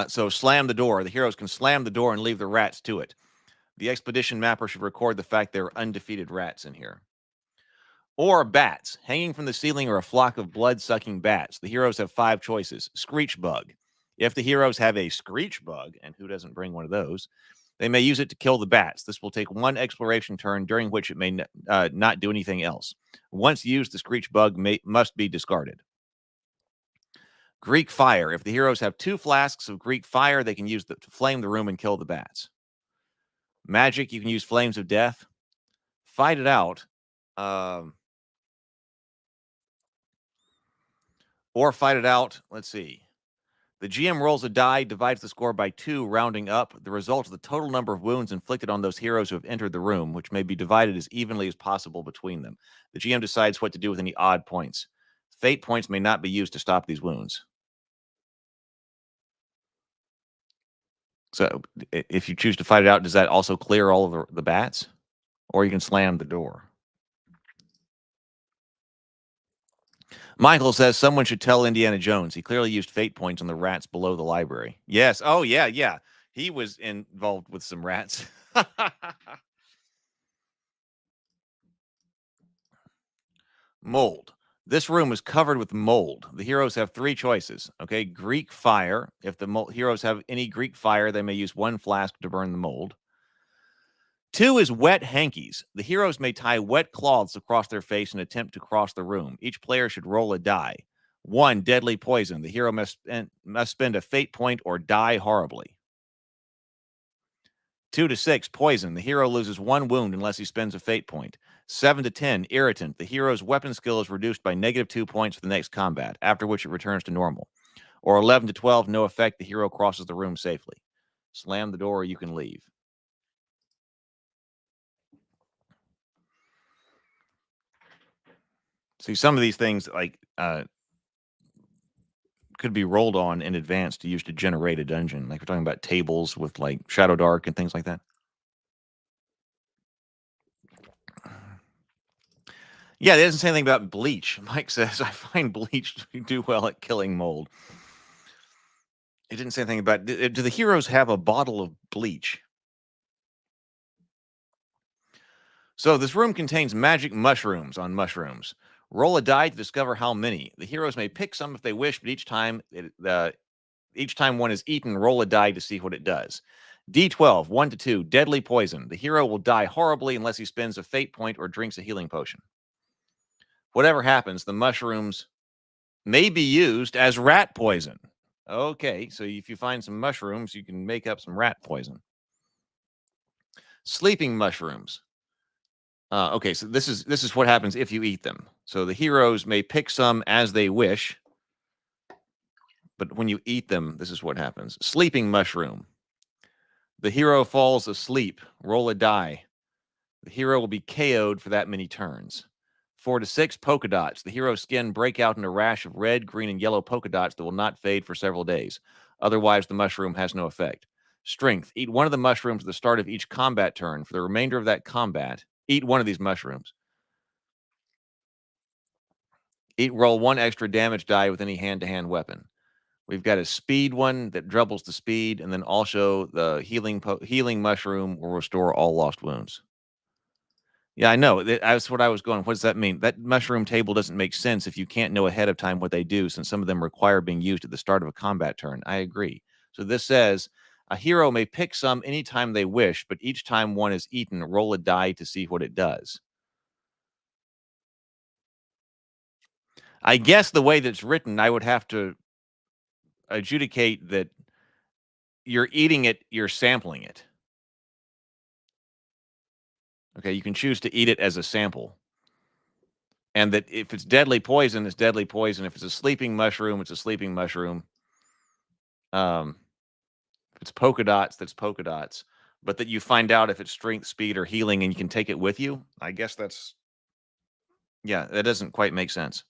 [SPEAKER 1] So slam the door. The heroes can slam the door and leave the rats to it. The expedition mapper should record the fact there are undefeated rats in here. Or bats. Hanging from the ceiling are a flock of blood-sucking bats. The heroes have 5 choices. Screech bug. If the heroes have a screech bug, and who doesn't bring one of those, they may use it to kill the bats. This will take one exploration turn, during which it may not do anything else. Once used, the screech bug must be discarded. Greek fire. If the heroes have 2 flasks of Greek fire, they can use to flame the room and kill the bats. Magic. You can use Flames of Death. Fight it out. Or fight it out. Let's see. The GM rolls a die, divides the score by 2, rounding up. The result is the total number of wounds inflicted on those heroes who have entered the room, which may be divided as evenly as possible between them. The GM decides what to do with any odd points. Fate points may not be used to stop these wounds. So if you choose to fight it out, does that also clear all of the bats? Or you can slam the door. Michael says someone should tell Indiana Jones. He clearly used fate points on the rats below the library. Yes. Oh, yeah. He was involved with some rats. Mold. This room is covered with mold. The heroes have 3 choices. Okay, Greek fire. If the heroes have any Greek fire, they may use 1 flask to burn the mold. 2 is wet hankies. The heroes may tie wet cloths across their face and attempt to cross the room. Each player should roll a die. 1, deadly poison. The hero must spend a fate point or die horribly. 2 to 6, poison. The hero loses 1 wound unless he spends a fate point. 7 to 10, irritant. The hero's weapon skill is reduced by -2 points for the next combat, after which it returns to normal. Or 11 to 12, no effect. The hero crosses the room safely. Slam the door or you can leave. See, some of these things like could be rolled on in advance to use to generate a dungeon. Like we're talking about tables with like Shadow Dark and things like that. Yeah, it doesn't say anything about bleach. Mike says, I find bleach to do well at killing mold. It didn't say anything about, do the heroes have a bottle of bleach? So this room contains magic mushrooms on mushrooms. Roll a die to discover how many. The heroes may pick some if they wish, but each time one is eaten, roll a die to see what it does. D12, 1 to 2, deadly poison. The hero will die horribly unless he spends a fate point or drinks a healing potion. Whatever happens, the mushrooms may be used as rat poison. Okay, so if you find some mushrooms, you can make up some rat poison. Sleeping mushrooms. Okay, so this is what happens if you eat them. So the heroes may pick some as they wish, but when you eat them, this is what happens. Sleeping mushroom. The hero falls asleep. Roll a die. The hero will be KO'd for that many turns. 4 to 6, polka dots. The hero's skin break out in a rash of red, green, and yellow polka dots that will not fade for several days. Otherwise, the mushroom has no effect. Strength. Eat one of the mushrooms at the start of each combat turn. For the remainder of that combat, eat one of these mushrooms. Roll 1 extra damage die with any hand-to-hand weapon. We've got a speed one that doubles the speed, and then also the healing mushroom will restore all lost wounds. Yeah, I know. That's what I was going. What does that mean? That mushroom table doesn't make sense if you can't know ahead of time what they do, since some of them require being used at the start of a combat turn. I agree. So this says a hero may pick some anytime they wish, but each time one is eaten, roll a die to see what it does. I guess the way that's written, I would have to adjudicate that you're eating it, you're sampling it. Okay, you can choose to eat it as a sample. And that if it's deadly poison, it's deadly poison. If it's a sleeping mushroom, it's a sleeping mushroom. If it's polka dots, that's polka dots. But that you find out if it's strength, speed, or healing, and you can take it with you. I guess that's, yeah, that doesn't quite make sense.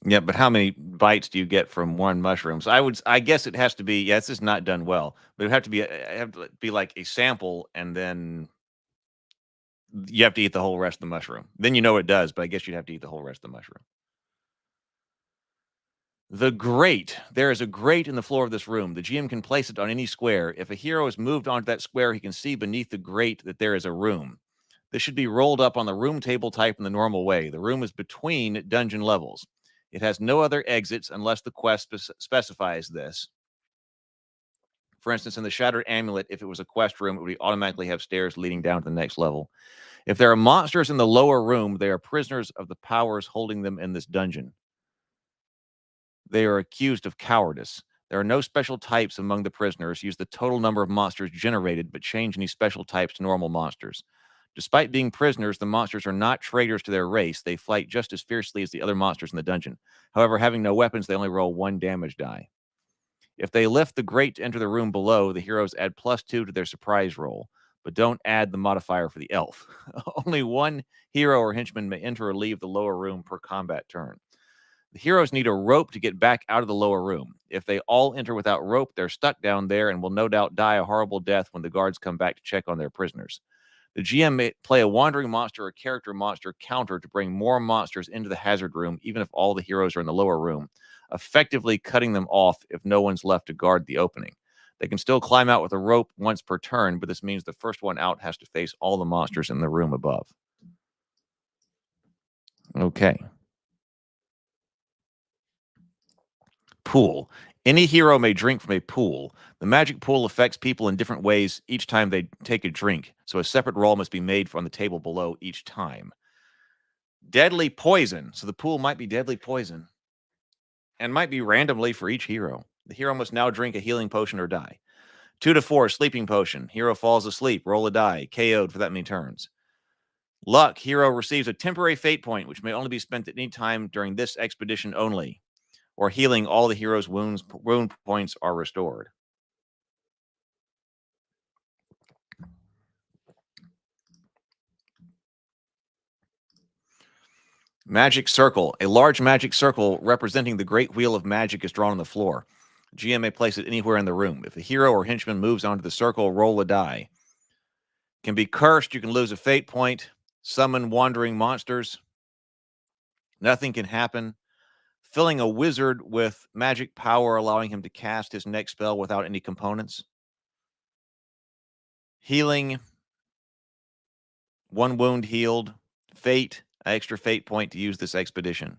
[SPEAKER 1] Yeah, but how many bites do you get from one mushroom? So I guess it has to be, yeah, this is not done well, but it have to be like a sample, and then you have to eat the whole rest of the mushroom. Then you know what it does, but I guess you'd have to eat the whole rest of the mushroom. The grate. There is a grate in the floor of this room. The GM can place it on any square. If a hero is moved onto that square, he can see beneath the grate that there is a room. This should be rolled up on the room table type in the normal way. The room is between dungeon levels. It has no other exits unless the quest specifies this. For instance, in the Shattered Amulet, if it was a quest room, it would automatically have stairs leading down to the next level. If there are monsters in the lower room, they are prisoners of the powers holding them in this dungeon. They are accused of cowardice. There are no special types among the prisoners. Use the total number of monsters generated, but change any special types to normal monsters. Despite being prisoners, the monsters are not traitors to their race. They fight just as fiercely as the other monsters in the dungeon. However, having no weapons, they only roll 1 damage die. If they lift the grate to enter the room below, the heroes add +2 to their surprise roll, but don't add the modifier for the elf. Only 1 hero or henchman may enter or leave the lower room per combat turn. The heroes need a rope to get back out of the lower room. If they all enter without rope, they're stuck down there and will no doubt die a horrible death when the guards come back to check on their prisoners. The GM may play a wandering monster or character monster counter to bring more monsters into the hazard room, even if all the heroes are in the lower room, effectively cutting them off if no one's left to guard the opening. They can still climb out with a rope once per turn, but this means the first one out has to face all the monsters in the room above. Okay. Pool. Any hero may drink from a pool. The magic pool affects people in different ways each time they take a drink, so a separate roll must be made from the table below each time. Deadly poison. So the pool might be deadly poison and might be randomly for each hero. The hero must now drink a healing potion or die. 2 to 4, sleeping potion. Hero falls asleep. Roll a die. KO'd for that many turns. Luck. Hero receives a temporary fate point, which may only be spent at any time during this expedition only. Or healing, all the hero's wound points are restored. Magic circle. A large magic circle representing the great wheel of magic is drawn on the floor. GM may place it anywhere in the room. If a hero or henchman moves onto the circle, roll a die. Can be cursed. You can lose a fate point. Summon wandering monsters. Nothing can happen. Filling a wizard with magic power, allowing him to cast his next spell without any components. Healing. 1 wound healed. Fate. An extra fate point to use this expedition.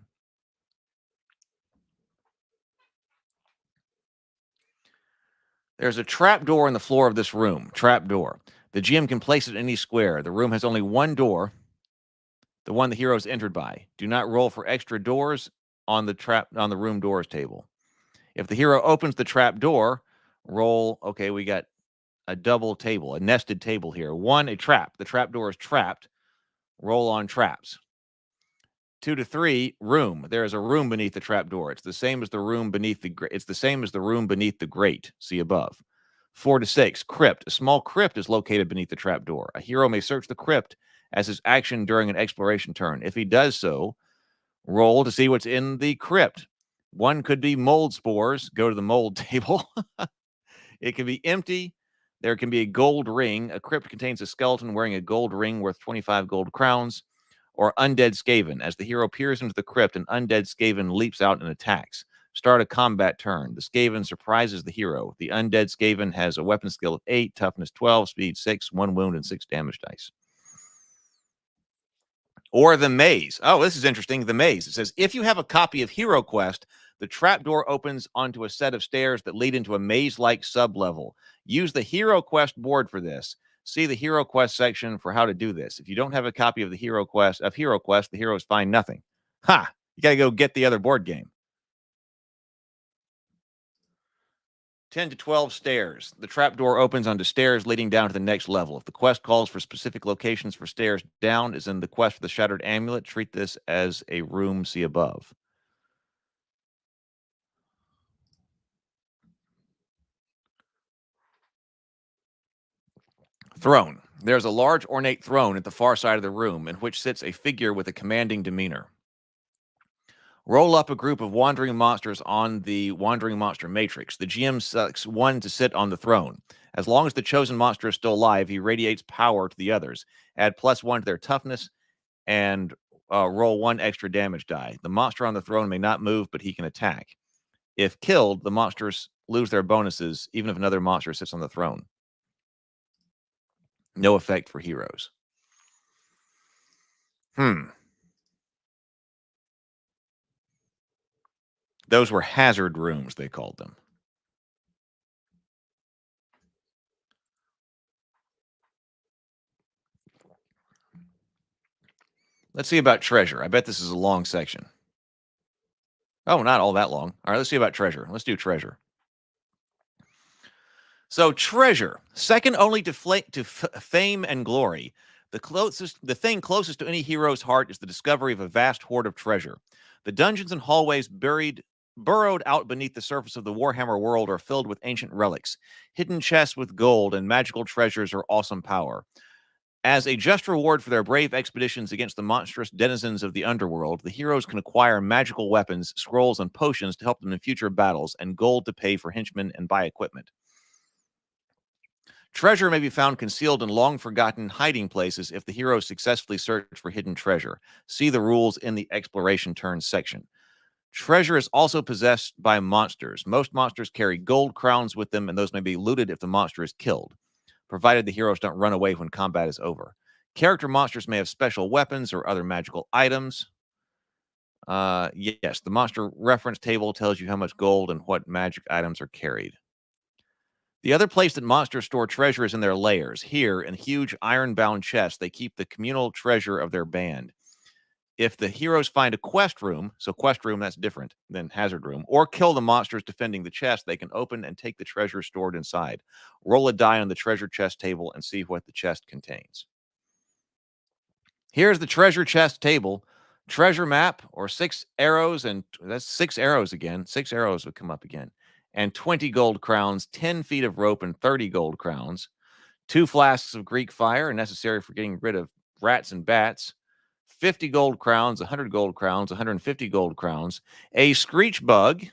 [SPEAKER 1] There's a trap door in the floor of this room. Trap door. The GM can place it in any square. The room has only one door, the one the hero is entered by. Do not roll for extra doors on the room doors table. If the hero opens the trap door, roll. Okay, we got a double table, a nested table here. 1, a trap. The trap door is trapped. Roll on traps. 2 to 3, room. There is a room beneath the trap door. It's the same as the room beneath the grate. See above. 4 to 6, crypt. A small crypt is located beneath the trap door. A hero may search the crypt as his action during an exploration turn. If he does so, roll to see what's in the crypt. 1 could be mold spores. Go to the mold table. It can be empty. There can be a gold ring. A crypt contains a skeleton wearing a gold ring worth 25 gold crowns. Or undead skaven. As the hero peers into the crypt, an undead skaven leaps out and attacks. Start a combat turn. The skaven surprises the hero. The undead skaven has a weapon skill of 8, toughness 12, speed 6, 1 wound, and 6 damage dice. Or the maze. Oh, this is interesting. The maze. It says, if you have a copy of HeroQuest, the trapdoor opens onto a set of stairs that lead into a maze-like sub-level. Use the HeroQuest board for this. See the HeroQuest section for how to do this. If you don't have a copy of the HeroQuest, the heroes find nothing. Ha! You gotta go get the other board game. 10 to 12 stairs. The trapdoor opens onto stairs leading down to the next level. If the quest calls for specific locations for stairs down, as in the quest for the Shattered Amulet, treat this as a room, see above. Throne. There's a large ornate throne at the far side of the room in which sits a figure with a commanding demeanor. Roll up a group of wandering monsters on the Wandering Monster Matrix. The GM selects 1 to sit on the throne. As long as the chosen monster is still alive, he radiates power to the others. Add +1 to their toughness and roll 1 extra damage die. The monster on the throne may not move, but he can attack. If killed, the monsters lose their bonuses, even if another monster sits on the throne. No effect for heroes. Those were hazard rooms, they called them. Let's see about treasure. I bet this is a long section. Oh, not all that long. All right, let's see about treasure. Let's do treasure. So treasure, second only to fame and glory. The thing closest to any hero's heart is the discovery of a vast hoard of treasure. The dungeons and hallways burrowed out beneath the surface of the Warhammer world are filled with ancient relics. Hidden chests with gold and magical treasures are awesome power. As a just reward for their brave expeditions against the monstrous denizens of the underworld, the heroes can acquire magical weapons, scrolls, and potions to help them in future battles, and gold to pay for henchmen and buy equipment. Treasure may be found concealed in long-forgotten hiding places if the heroes successfully search for hidden treasure. See the rules in the exploration turn section. Treasure is also possessed by monsters. Most monsters carry gold crowns with them, and those may be looted if the monster is killed, provided the heroes don't run away when combat is over. Character monsters may have special weapons or other magical items. Yes, the monster reference table tells you how much gold and what magic items are carried. The other place that monsters store treasure is in their lairs. Here, in huge iron-bound chests, they keep the communal treasure of their band. If the heroes find a quest room, so quest room, that's different than hazard room, or kill the monsters defending the chest, they can open and take the treasure stored inside. Roll a die on the treasure chest table and see what the chest contains. Here's the treasure chest table. Treasure map, or 6 arrows, and that's 6 arrows again. 6 arrows would come up again. And 20 gold crowns, 10 feet of rope, and 30 gold crowns. 2 flasks of Greek fire, necessary for getting rid of rats and bats. 50 gold crowns, 100 gold crowns, 150 gold crowns. A screech bug,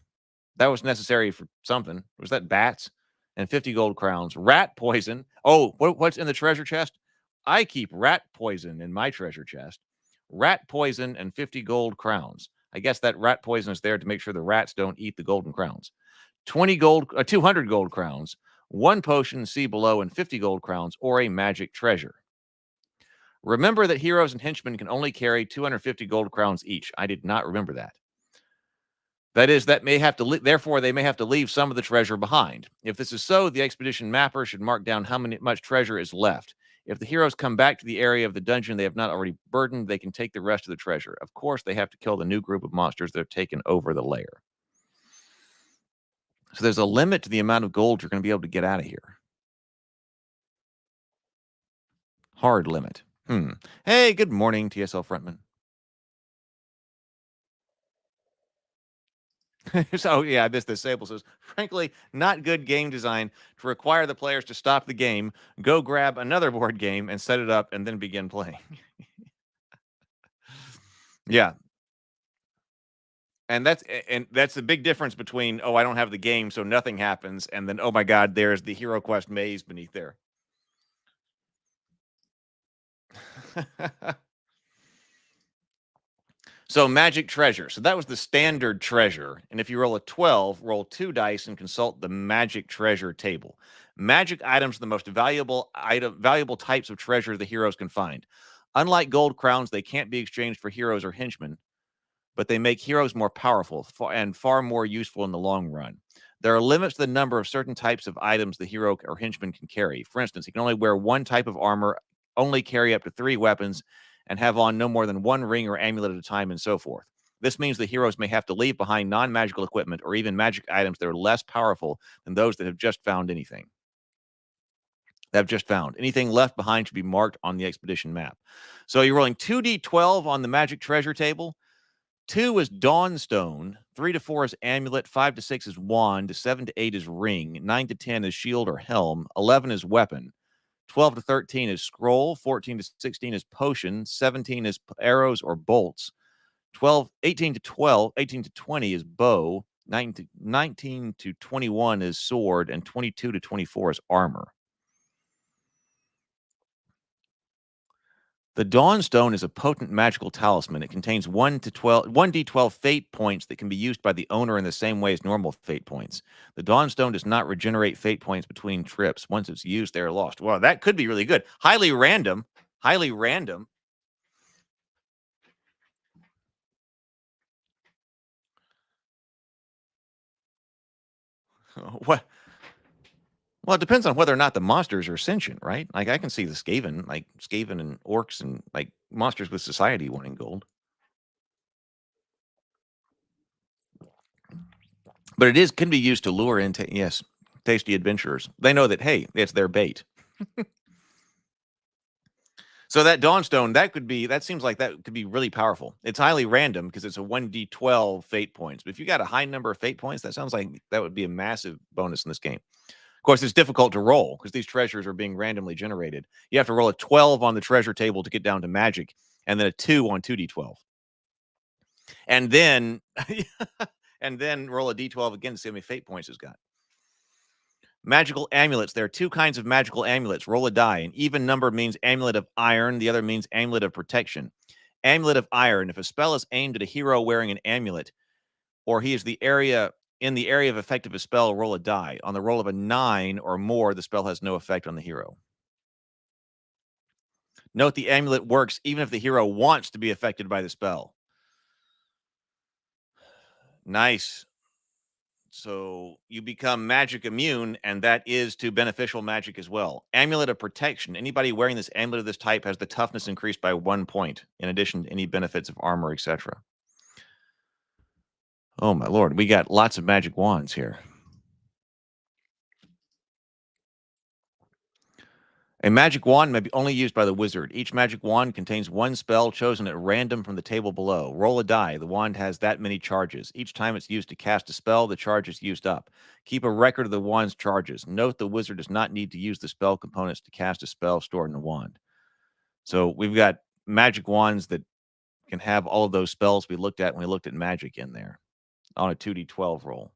[SPEAKER 1] that was necessary for something. Was that bats? And 50 gold crowns. Rat poison. Oh, what's in the treasure chest? I keep rat poison in my treasure chest. Rat poison and 50 gold crowns. I guess that rat poison is there to make sure the rats don't eat the golden crowns. 200 gold crowns, 1 potion, see below, and 50 gold crowns, or a magic treasure. Remember that heroes and henchmen can only carry 250 gold crowns each. I did not remember that. That is, that may have to therefore they may have to leave some of the treasure behind. If this is so, the expedition mapper should mark down how much treasure is left. If the heroes come back to the area of the dungeon they have not already burdened, they can take the rest of the treasure. Of course, they have to kill the new group of monsters that have taken over the lair. So there's a limit to the amount of gold you're going to be able to get out of here. Hard limit. Hey, good morning, TSL Frontman. So, yeah, this Sable says, frankly, not good game design to require the players to stop the game, go grab another board game and set it up, and then begin playing. Yeah. And that's the big difference between, oh, I don't have the game, so nothing happens, and then, oh my God, there's the HeroQuest maze beneath there. So magic treasure. So that was the standard treasure. And if you roll a 12, roll 2 dice and consult the magic treasure table. Magic items are the most valuable types of treasure the heroes can find. Unlike gold crowns, they can't be exchanged for heroes or henchmen, but they make heroes more powerful and far more useful in the long run. There are limits to the number of certain types of items the hero or henchman can carry. For instance, he can only wear 1 type of armor, only carry up to 3 weapons, and have on no more than 1 ring or amulet at a time, and so forth. This means the heroes may have to leave behind non-magical equipment or even magic items that are less powerful than those that have just found anything. Anything left behind should be marked on the expedition map. So you're rolling 2d12 on the magic treasure table. 2 is Dawnstone, 3 to 4 is Amulet, 5 to 6 is Wand, 7 to 8 is Ring, 9 to 10 is Shield or Helm, 11 is Weapon, 12 to 13 is Scroll, 14 to 16 is Potion, 17 is Arrows or Bolts, 18 to 20 is Bow, 19 to 21 is Sword, and 22 to 24 is Armor. The Dawnstone is a potent magical talisman. It contains 1d12 fate points that can be used by the owner in the same way as normal fate points. The Dawnstone does not regenerate fate points between trips. Once it's used, they are lost. Well, that could be really good. Highly random. Highly random. What? Well, it depends on whether or not the monsters are sentient, right? Like, I can see the Skaven and orcs and, like, monsters with society wanting gold. But can be used to lure in, tasty adventurers. They know that, hey, it's their bait. So that Dawnstone, that seems like that could be really powerful. It's highly random because it's a 1d12 fate points. But if you got a high number of fate points, that sounds like that would be a massive bonus in this game. Of course, it's difficult to roll because these treasures are being randomly generated. You have to roll a 12 on the treasure table to get down to magic, and then a 2 on 2d12. And then roll a d12 again to see how many fate points it's got. Magical amulets. There are 2 kinds of magical amulets. Roll a die. An even number means amulet of iron. The other means amulet of protection. Amulet of iron. If a spell is aimed at a hero wearing an amulet, or he is in the area of effect of a spell, roll a die. On the roll of a 9 or more, the spell has no effect on the hero. Note the amulet works even if the hero wants to be affected by the spell. Nice. So you become magic immune, and that is to beneficial magic as well. Amulet of protection. Anybody wearing this amulet of this type has the toughness increased by 1 point, in addition to any benefits of armor, etc. Oh my lord, we got lots of magic wands here. A magic wand may be only used by the wizard. Each magic wand contains one spell chosen at random from the table below. Roll a die. The wand has that many charges. Each time it's used to cast a spell, the charge is used up. Keep a record of the wand's charges. Note the wizard does not need to use the spell components to cast a spell stored in the wand. So we've got magic wands that can have all of those spells we looked at when we looked at magic in there on a 2d12 roll.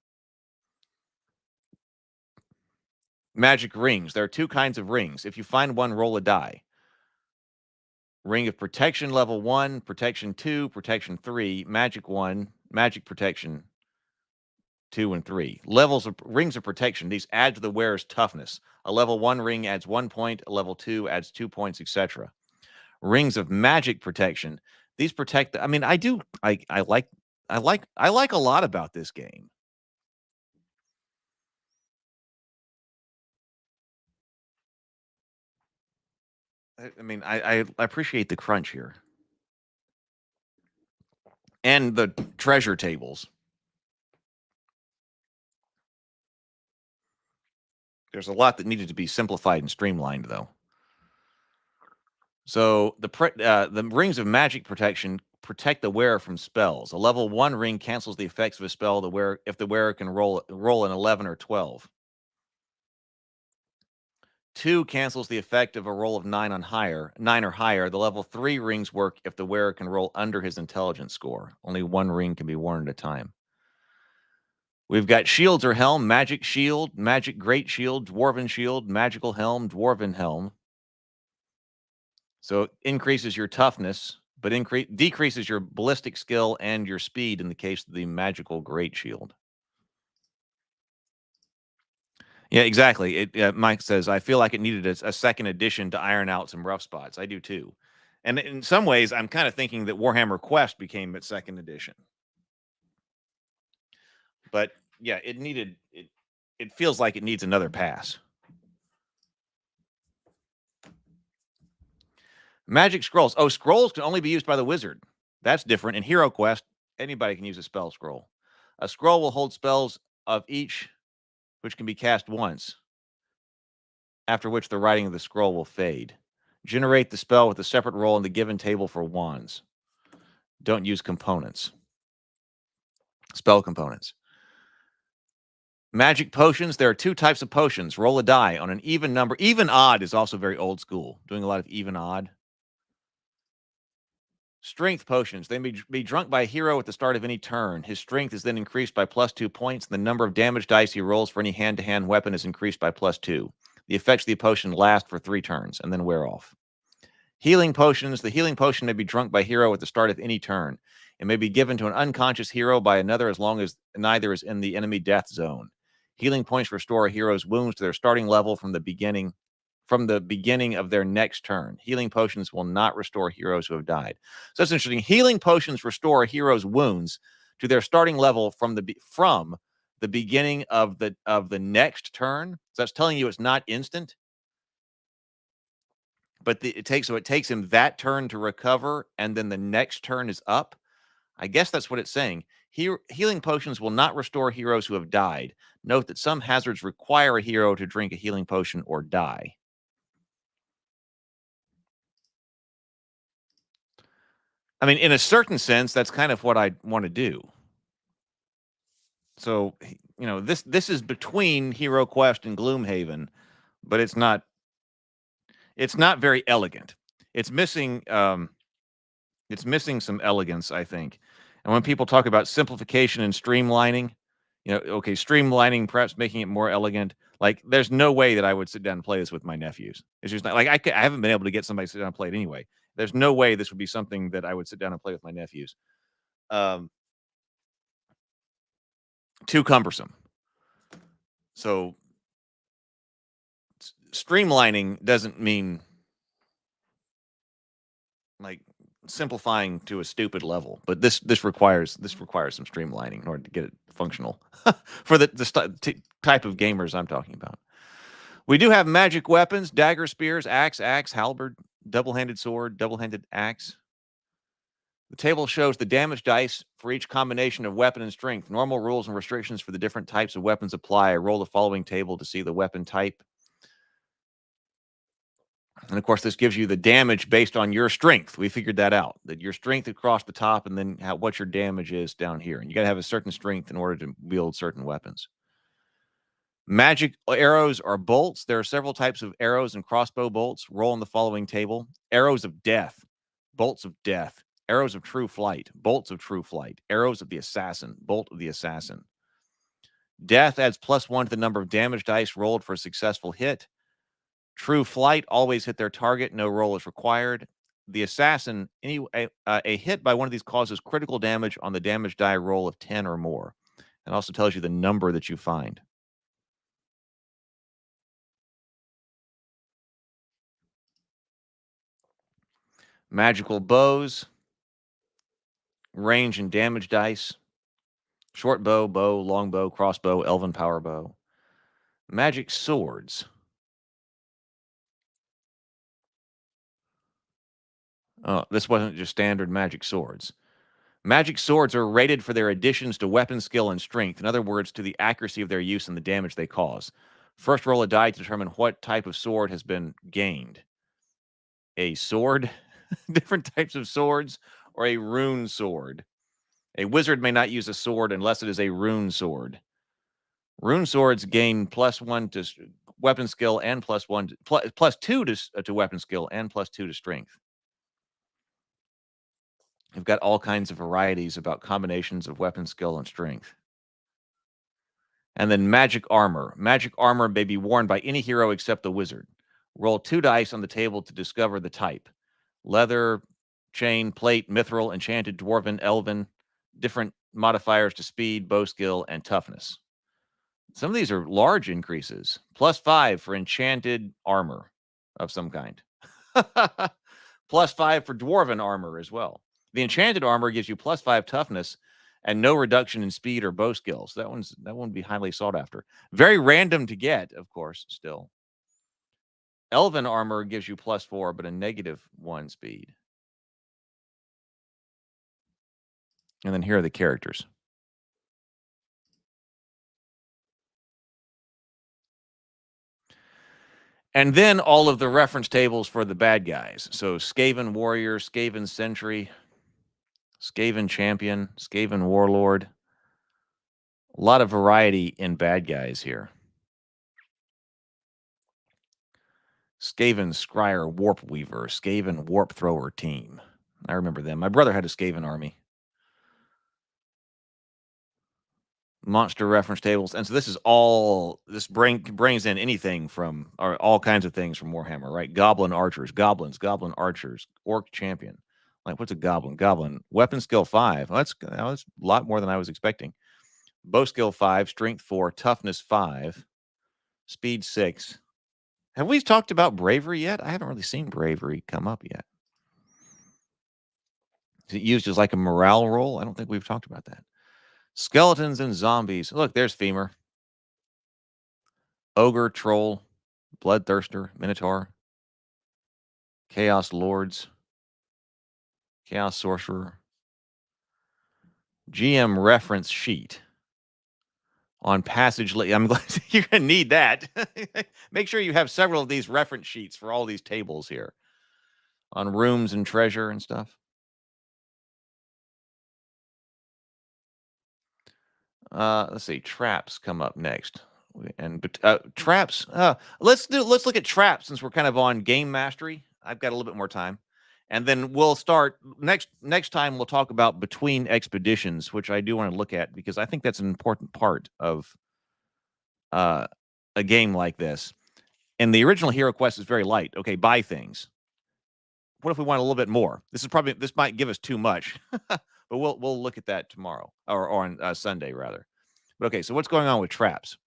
[SPEAKER 1] Magic rings. There are 2 kinds of rings. If you find one, roll a die. Ring of Protection level 1, Protection 2, Protection 3, Magic 1, Magic Protection 2 and 3. Levels of Rings of Protection. These add to the wearer's toughness. A level 1 ring adds 1 point, a level 2 adds 2 points, etc. Rings of Magic Protection. These protect I mean, I like a lot about this game. I mean, I appreciate the crunch here. And the treasure tables. There's a lot that needed to be simplified and streamlined, though. So the rings of magic protection protect the wearer from spells. A level 1 ring cancels the effects of a spell if the wearer can roll an 11 or 12. 2 cancels the effect of a roll of 9 or higher. The level 3 rings work if the wearer can roll under his intelligence score. Only 1 ring can be worn at a time. We've got shields or helm, magic shield, magic great shield, dwarven shield, magical helm, dwarven helm. So it increases your toughness, but decreases your ballistic skill and your speed in the case of the magical great shield. Yeah, exactly. Mike says, I feel like it needed a second edition to iron out some rough spots. I do too. And in some ways, I'm kind of thinking that Warhammer Quest became its second edition. But yeah, it feels like it needs another pass. Magic scrolls. Oh, scrolls can only be used by the wizard. That's different. In HeroQuest, anybody can use a spell scroll. A scroll will hold spells of each which can be cast once, after which the writing of the scroll will fade. Generate the spell with a separate roll in the given table for wands. Don't use components. Spell components. Magic potions. There are 2 types of potions. Roll a die on an even number. Even odd is also very old school. Doing a lot of even odd. Strength potions. They may be drunk by a hero at the start of any turn. His strength is then increased by +2 points. The number of damage dice he rolls for any hand-to-hand weapon is increased by +2. The effects of the potion last for 3 turns and then wear off. Healing potions. The healing potion may be drunk by a hero at the start of any turn. It may be given to an unconscious hero by another as long as neither is in the enemy death zone. Healing points restore a hero's wounds to their starting level from the beginning of their next turn. Healing potions will not restore heroes who have died. So that's interesting. Healing potions restore a hero's wounds to their starting level from the beginning of the next turn. So that's telling you it's not instant. But it takes him that turn to recover, and then the next turn is up. I guess that's what it's saying. Healing potions will not restore heroes who have died. Note that some hazards require a hero to drink a healing potion or die. I mean, in a certain sense, that's kind of what I want to do. So, this is between HeroQuest and Gloomhaven, but it's not very elegant. It's missing some elegance, I think. And when people talk about simplification and streamlining, streamlining, perhaps making it more elegant, like there's no way that I would sit down and play this with my nephews. It's just not like I haven't been able to get somebody to sit down and play it anyway. There's no way this would be something that I would sit down and play with my nephews. Too cumbersome. So streamlining doesn't mean like simplifying to a stupid level, but this requires some streamlining in order to get it functional for the type of gamers I'm talking about. We do have magic weapons: dagger, spears, axe, halberd, double-handed sword, double-handed axe. The table shows the damage dice for each combination of weapon and strength. Normal rules and restrictions for the different types of weapons apply. I roll the following table to see the weapon type. And of course, this gives you the damage based on your strength. We figured that out, that your strength across the top and then what your damage is down here. And you got to have a certain strength in order to wield certain weapons. Magic arrows are bolts. There are several types of arrows and crossbow bolts. Roll on the following table: arrows of death, bolts of death, arrows of true flight, bolts of true flight, arrows of the assassin, bolt of the assassin. Death adds +1 to the number of damage dice rolled for a successful hit. True flight, always hit their target, no roll is required. The assassin, a hit by one of these causes critical damage on the damage die roll of 10 or more. It also tells you the number that you find. Magical bows, range and damage dice, short bow, long bow, crossbow, elven power bow. Magic swords. Oh, this wasn't just standard magic swords. Magic swords are rated for their additions to weapon skill and strength. In other words, to the accuracy of their use and the damage they cause. First, roll a die to determine what type of sword has been gained. A sword, different types of swords, or a rune sword. A wizard may not use a sword unless it is a rune sword. Rune swords gain +1 to weapon skill and +2 to weapon skill and +2 to strength. You've got all kinds of varieties about combinations of weapon skill and strength. And then magic armor. Magic armor may be worn by any hero except the wizard. Roll 2 dice on the table to discover the type: leather, chain, plate, mithril, enchanted, dwarven, elven. Different modifiers to speed, bow skill, and toughness. Some of these are large increases. +5 for enchanted armor of some kind. +5 for dwarven armor as well. The enchanted armor gives you +5 toughness and no reduction in speed or bow skills. That one would be highly sought after. Very random to get, of course, still. Elven armor gives you +4, but a -1 speed. And then here are the characters. And then all of the reference tables for the bad guys. So Skaven Warrior, Skaven Sentry, Skaven Champion, Skaven Warlord. A lot of variety in bad guys here. Skaven Scryer Warp Weaver, Skaven Warp Thrower Team. I remember them. My brother had a Skaven army. Monster reference tables. And so this is all, this brings in anything from, or all kinds of things from Warhammer, right? Goblin archers, goblins, goblin archers, orc champion. Like, what's a goblin? Goblin. Weapon skill 5. Well, that's a lot more than I was expecting. Bow skill 5, strength 4, toughness 5, speed 6. Have we talked about bravery yet? I haven't really seen bravery come up yet. Is it used as like a morale roll? I don't think we've talked about that. Skeletons and zombies. Look, there's Femur. Ogre, troll, bloodthirster, minotaur, chaos lords, chaos sorcerer. GM reference sheet on passage. I'm glad you're going to need that. Make sure you have several of these reference sheets for all these tables here on rooms and treasure and stuff. Let's see. Traps come up next. And traps. Let's look at traps since we're kind of on game mastery. I've got a little bit more time. And then we'll start next time. We'll talk about between expeditions, which I do want to look at because I think that's an important part of a game like this. And the original HeroQuest is very light. Okay, buy things. What if we want a little bit more? This might give us too much, but we'll look at that tomorrow or on Sunday rather. But okay, so what's going on with traps?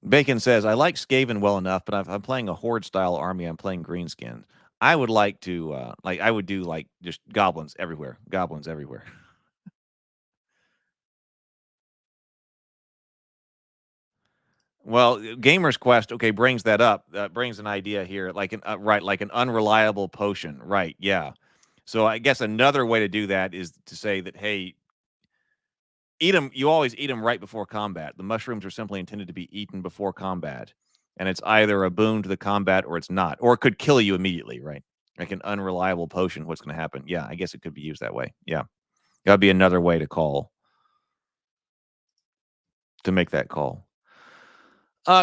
[SPEAKER 1] Bacon says, I like Skaven well enough, but I'm playing a horde-style army. I'm playing greenskin. I would like to, I would do, just goblins everywhere. Goblins everywhere. Well, Gamer's Quest, okay, brings that up. Brings an idea here, like an unreliable potion. Right, yeah. So I guess another way to do that is to say that, hey, eat them. You always eat them right before combat. The mushrooms are simply intended to be eaten before combat, and it's either a boon to the combat or it's not, or it could kill you immediately. Right, like an unreliable potion. What's going to happen? Yeah, I guess it could be used that way. Yeah, that'd be another way to make that call.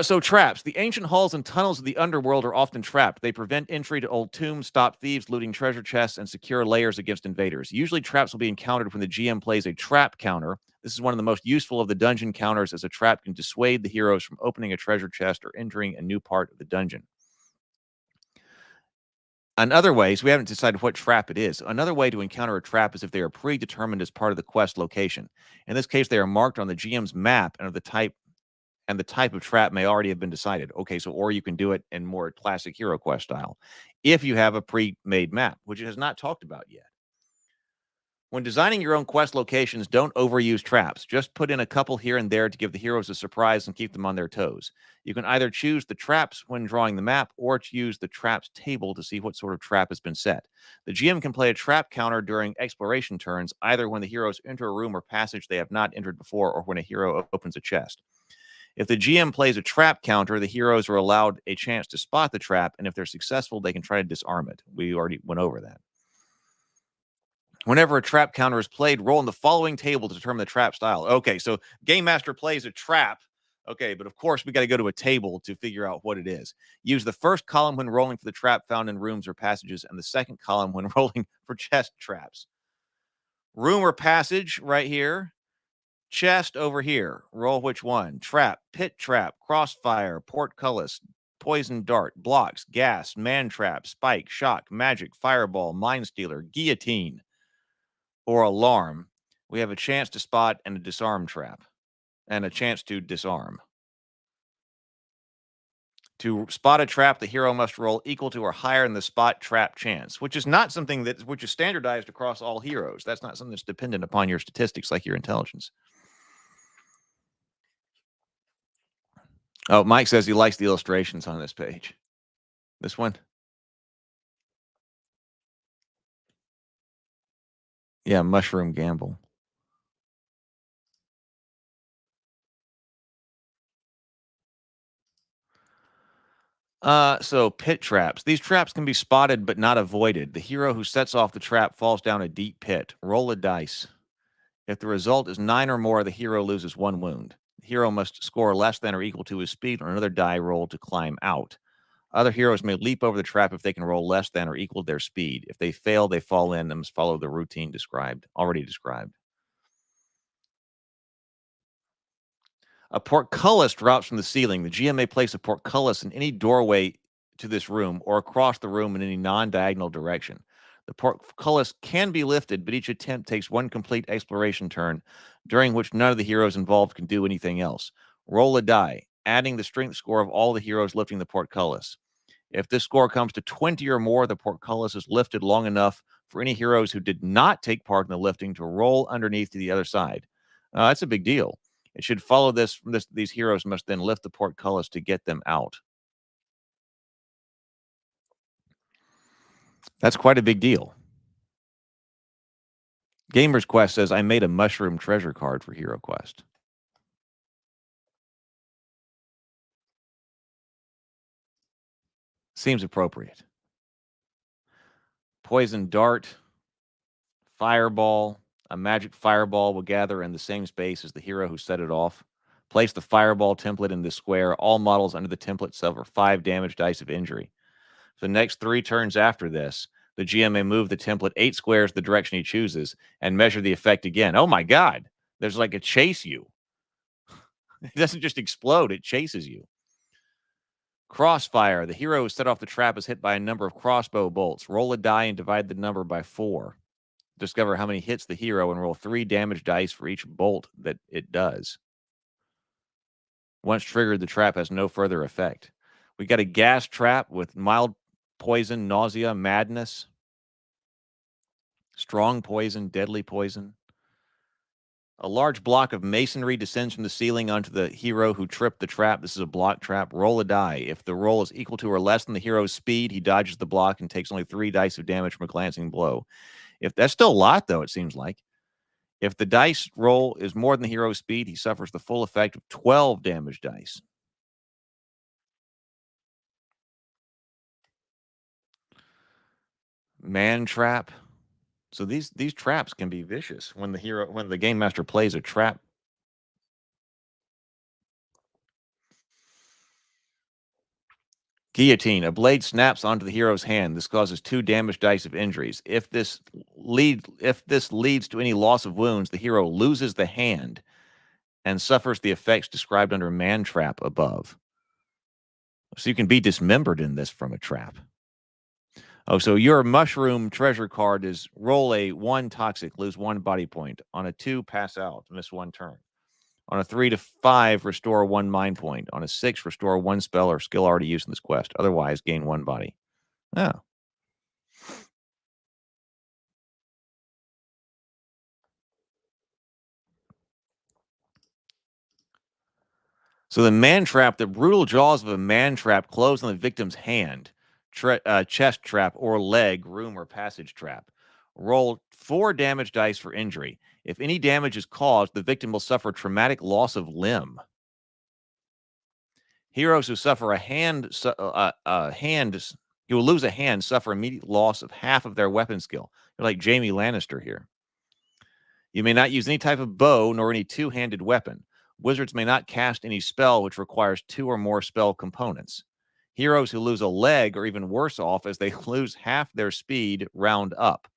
[SPEAKER 1] So traps. The ancient halls and tunnels of the underworld are often trapped. They prevent entry to old tombs, stop thieves looting treasure chests, and secure layers against invaders. Usually traps will be encountered when the GM plays a trap counter. This is one of the most useful of the dungeon counters, as a trap can dissuade the heroes from opening a treasure chest or entering a new part of the dungeon. Another way, so we haven't decided what trap it is. Another way to encounter a trap is if they are predetermined as part of the quest location. In this case, they are marked on the GM's map and the type of trap may already have been decided. Okay, so or you can do it in more classic HeroQuest style if you have a pre-made map, which it has not talked about yet. When designing your own quest locations, don't overuse traps. Just put in a couple here and there to give the heroes a surprise and keep them on their toes. You can either choose the traps when drawing the map or use the traps table to see what sort of trap has been set. The GM can play a trap counter during exploration turns, either when the heroes enter a room or passage they have not entered before or when a hero opens a chest. If the GM plays a trap counter, the heroes are allowed a chance to spot the trap, and if they're successful, they can try to disarm it. We already went over that. Whenever a trap counter is played, roll in the following table to determine the trap style. Okay, so Game Master plays a trap. Okay, but of course, we got to go to a table to figure out what it is. Use the first column when rolling for the trap found in rooms or passages, and the second column when rolling for chest traps. Room or passage right here. Chest over here. Roll which one? Trap, pit trap, crossfire, portcullis, poison dart, blocks, gas, man trap, spike, shock, magic, fireball, mind stealer, guillotine, or alarm. We have a chance to spot and a disarm trap, and a chance to disarm. To spot a trap, the hero must roll equal to or higher than the spot trap chance, which is not something which is standardized across all heroes. That's not something that's dependent upon your statistics like your intelligence. Oh, Mike says he likes the illustrations on this page. This one? Yeah, Mushroom Gamble. So pit traps. These traps can be spotted but not avoided. The hero who sets off the trap falls down a deep pit. Roll a dice. If the result is 9 or more, the hero loses 1 wound. The hero must score less than or equal to his speed on another die roll to climb out. Other heroes may leap over the trap if they can roll less than or equal their speed. If they fail, they fall in and must follow the routine already described. A portcullis drops from the ceiling. The GM may place a portcullis in any doorway to this room or across the room in any non-diagonal direction. The portcullis can be lifted, but each attempt takes 1 complete exploration turn, during which none of the heroes involved can do anything else. Roll a die, adding the strength score of all the heroes lifting the portcullis. If this score comes to 20 or more, the portcullis is lifted long enough for any heroes who did not take part in the lifting to roll underneath to the other side. That's a big deal. It should follow this. These heroes must then lift the portcullis to get them out. That's quite a big deal. Gamer's Quest says, I made a mushroom treasure card for HeroQuest. Seems appropriate. Poison dart, fireball. A magic fireball will gather in the same space as the hero who set it off. Place the fireball template in the square. All models under the template suffer 5 damage dice of injury. For the next 3 turns after this, the GM may move the template 8 squares the direction he chooses and measure the effect again. Oh my God, there's like a chase you. It doesn't just explode, it chases you. Crossfire. The hero who set off the trap is hit by a number of crossbow bolts. Roll a die and divide the number by 4. Discover how many hits the hero and roll 3 damage dice for each bolt that it does. Once triggered, the trap has no further effect. We got a gas trap with mild poison, nausea, madness, strong poison, deadly poison. A large block of masonry descends from the ceiling onto the hero who tripped the trap. This is a block trap. Roll a die. If the roll is equal to or less than the hero's speed, he dodges the block and takes only 3 dice of damage from a glancing blow. If that's still a lot, though, it seems like. If the dice roll is more than the hero's speed, he suffers the full effect of 12 damage dice. Man trap. So these traps can be vicious when the game master plays a trap. Guillotine. A blade snaps onto the hero's hand. This causes 2 damage dice of injuries. If this leads to any loss of wounds, the hero loses the hand and suffers the effects described under man trap above. So you can be dismembered in this from a trap. Oh, so your mushroom treasure card is roll a 1 toxic, lose 1 body point. On a 2, pass out, miss 1 turn. On a 3 to 5, restore 1 mind point. On a 6, restore 1 spell or skill already used in this quest. Otherwise, gain 1 body. Oh. So the man trap, the brutal jaws of a man trap close on the victim's hand, chest trap, or leg, room, or passage trap. Roll 4 damage dice for injury. If any damage is caused, the victim will suffer traumatic loss of limb. Heroes who suffer who will lose a hand suffer immediate loss of half of their weapon skill. You're like Jaime Lannister here. You may not use any type of bow nor any 2-handed weapon. Wizards may not cast any spell which requires 2 or more spell components. Heroes who lose a leg are even worse off as they lose half their speed round up.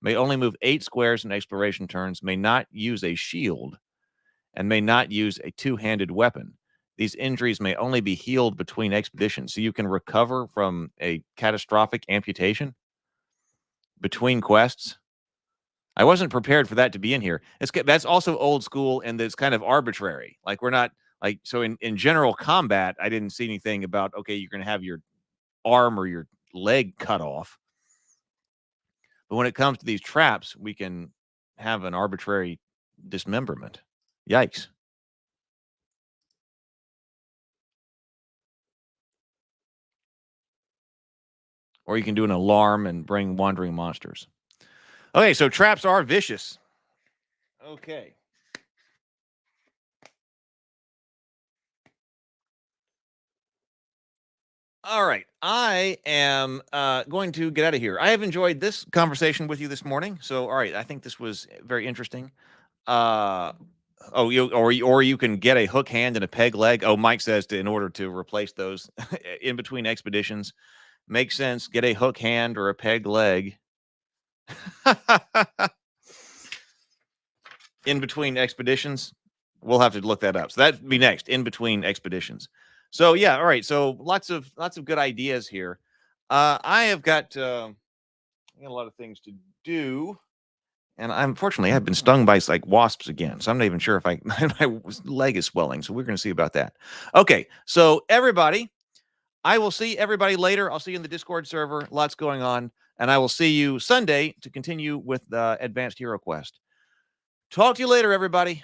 [SPEAKER 1] May only move 8 squares in exploration turns, may not use a shield, and may not use a 2-handed weapon. These injuries may only be healed between expeditions. So you can recover from a catastrophic amputation between quests. I wasn't prepared for that to be in here. That's also old school, and it's kind of arbitrary. Like, we're not like, so in general combat, I didn't see anything about, okay, you're going to have your arm or your leg cut off. But when it comes to these traps, we can have an arbitrary dismemberment. Yikes. Or you can do an alarm and bring wandering monsters. Okay, so traps are vicious. Okay. All right. I am going to get out of here. I have enjoyed this conversation with you this morning. So, all right, I think this was very interesting. Or you can get a hook hand and a peg leg. Oh, Mike says in order to replace those in between expeditions. Makes sense. Get a hook hand or a peg leg. In between expeditions. We'll have to look that up. So that'd be next. In between expeditions. So yeah, all right. So lots of good ideas here. I have got a lot of things to do, and unfortunately I've been stung by like wasps again. So I'm not even sure if my leg is swelling. So we're going to see about that. Okay. So everybody, I will see everybody later. I'll see you in the Discord server. Lots going on. And I will see you Sunday to continue with the Advanced HeroQuest. Talk to you later, everybody.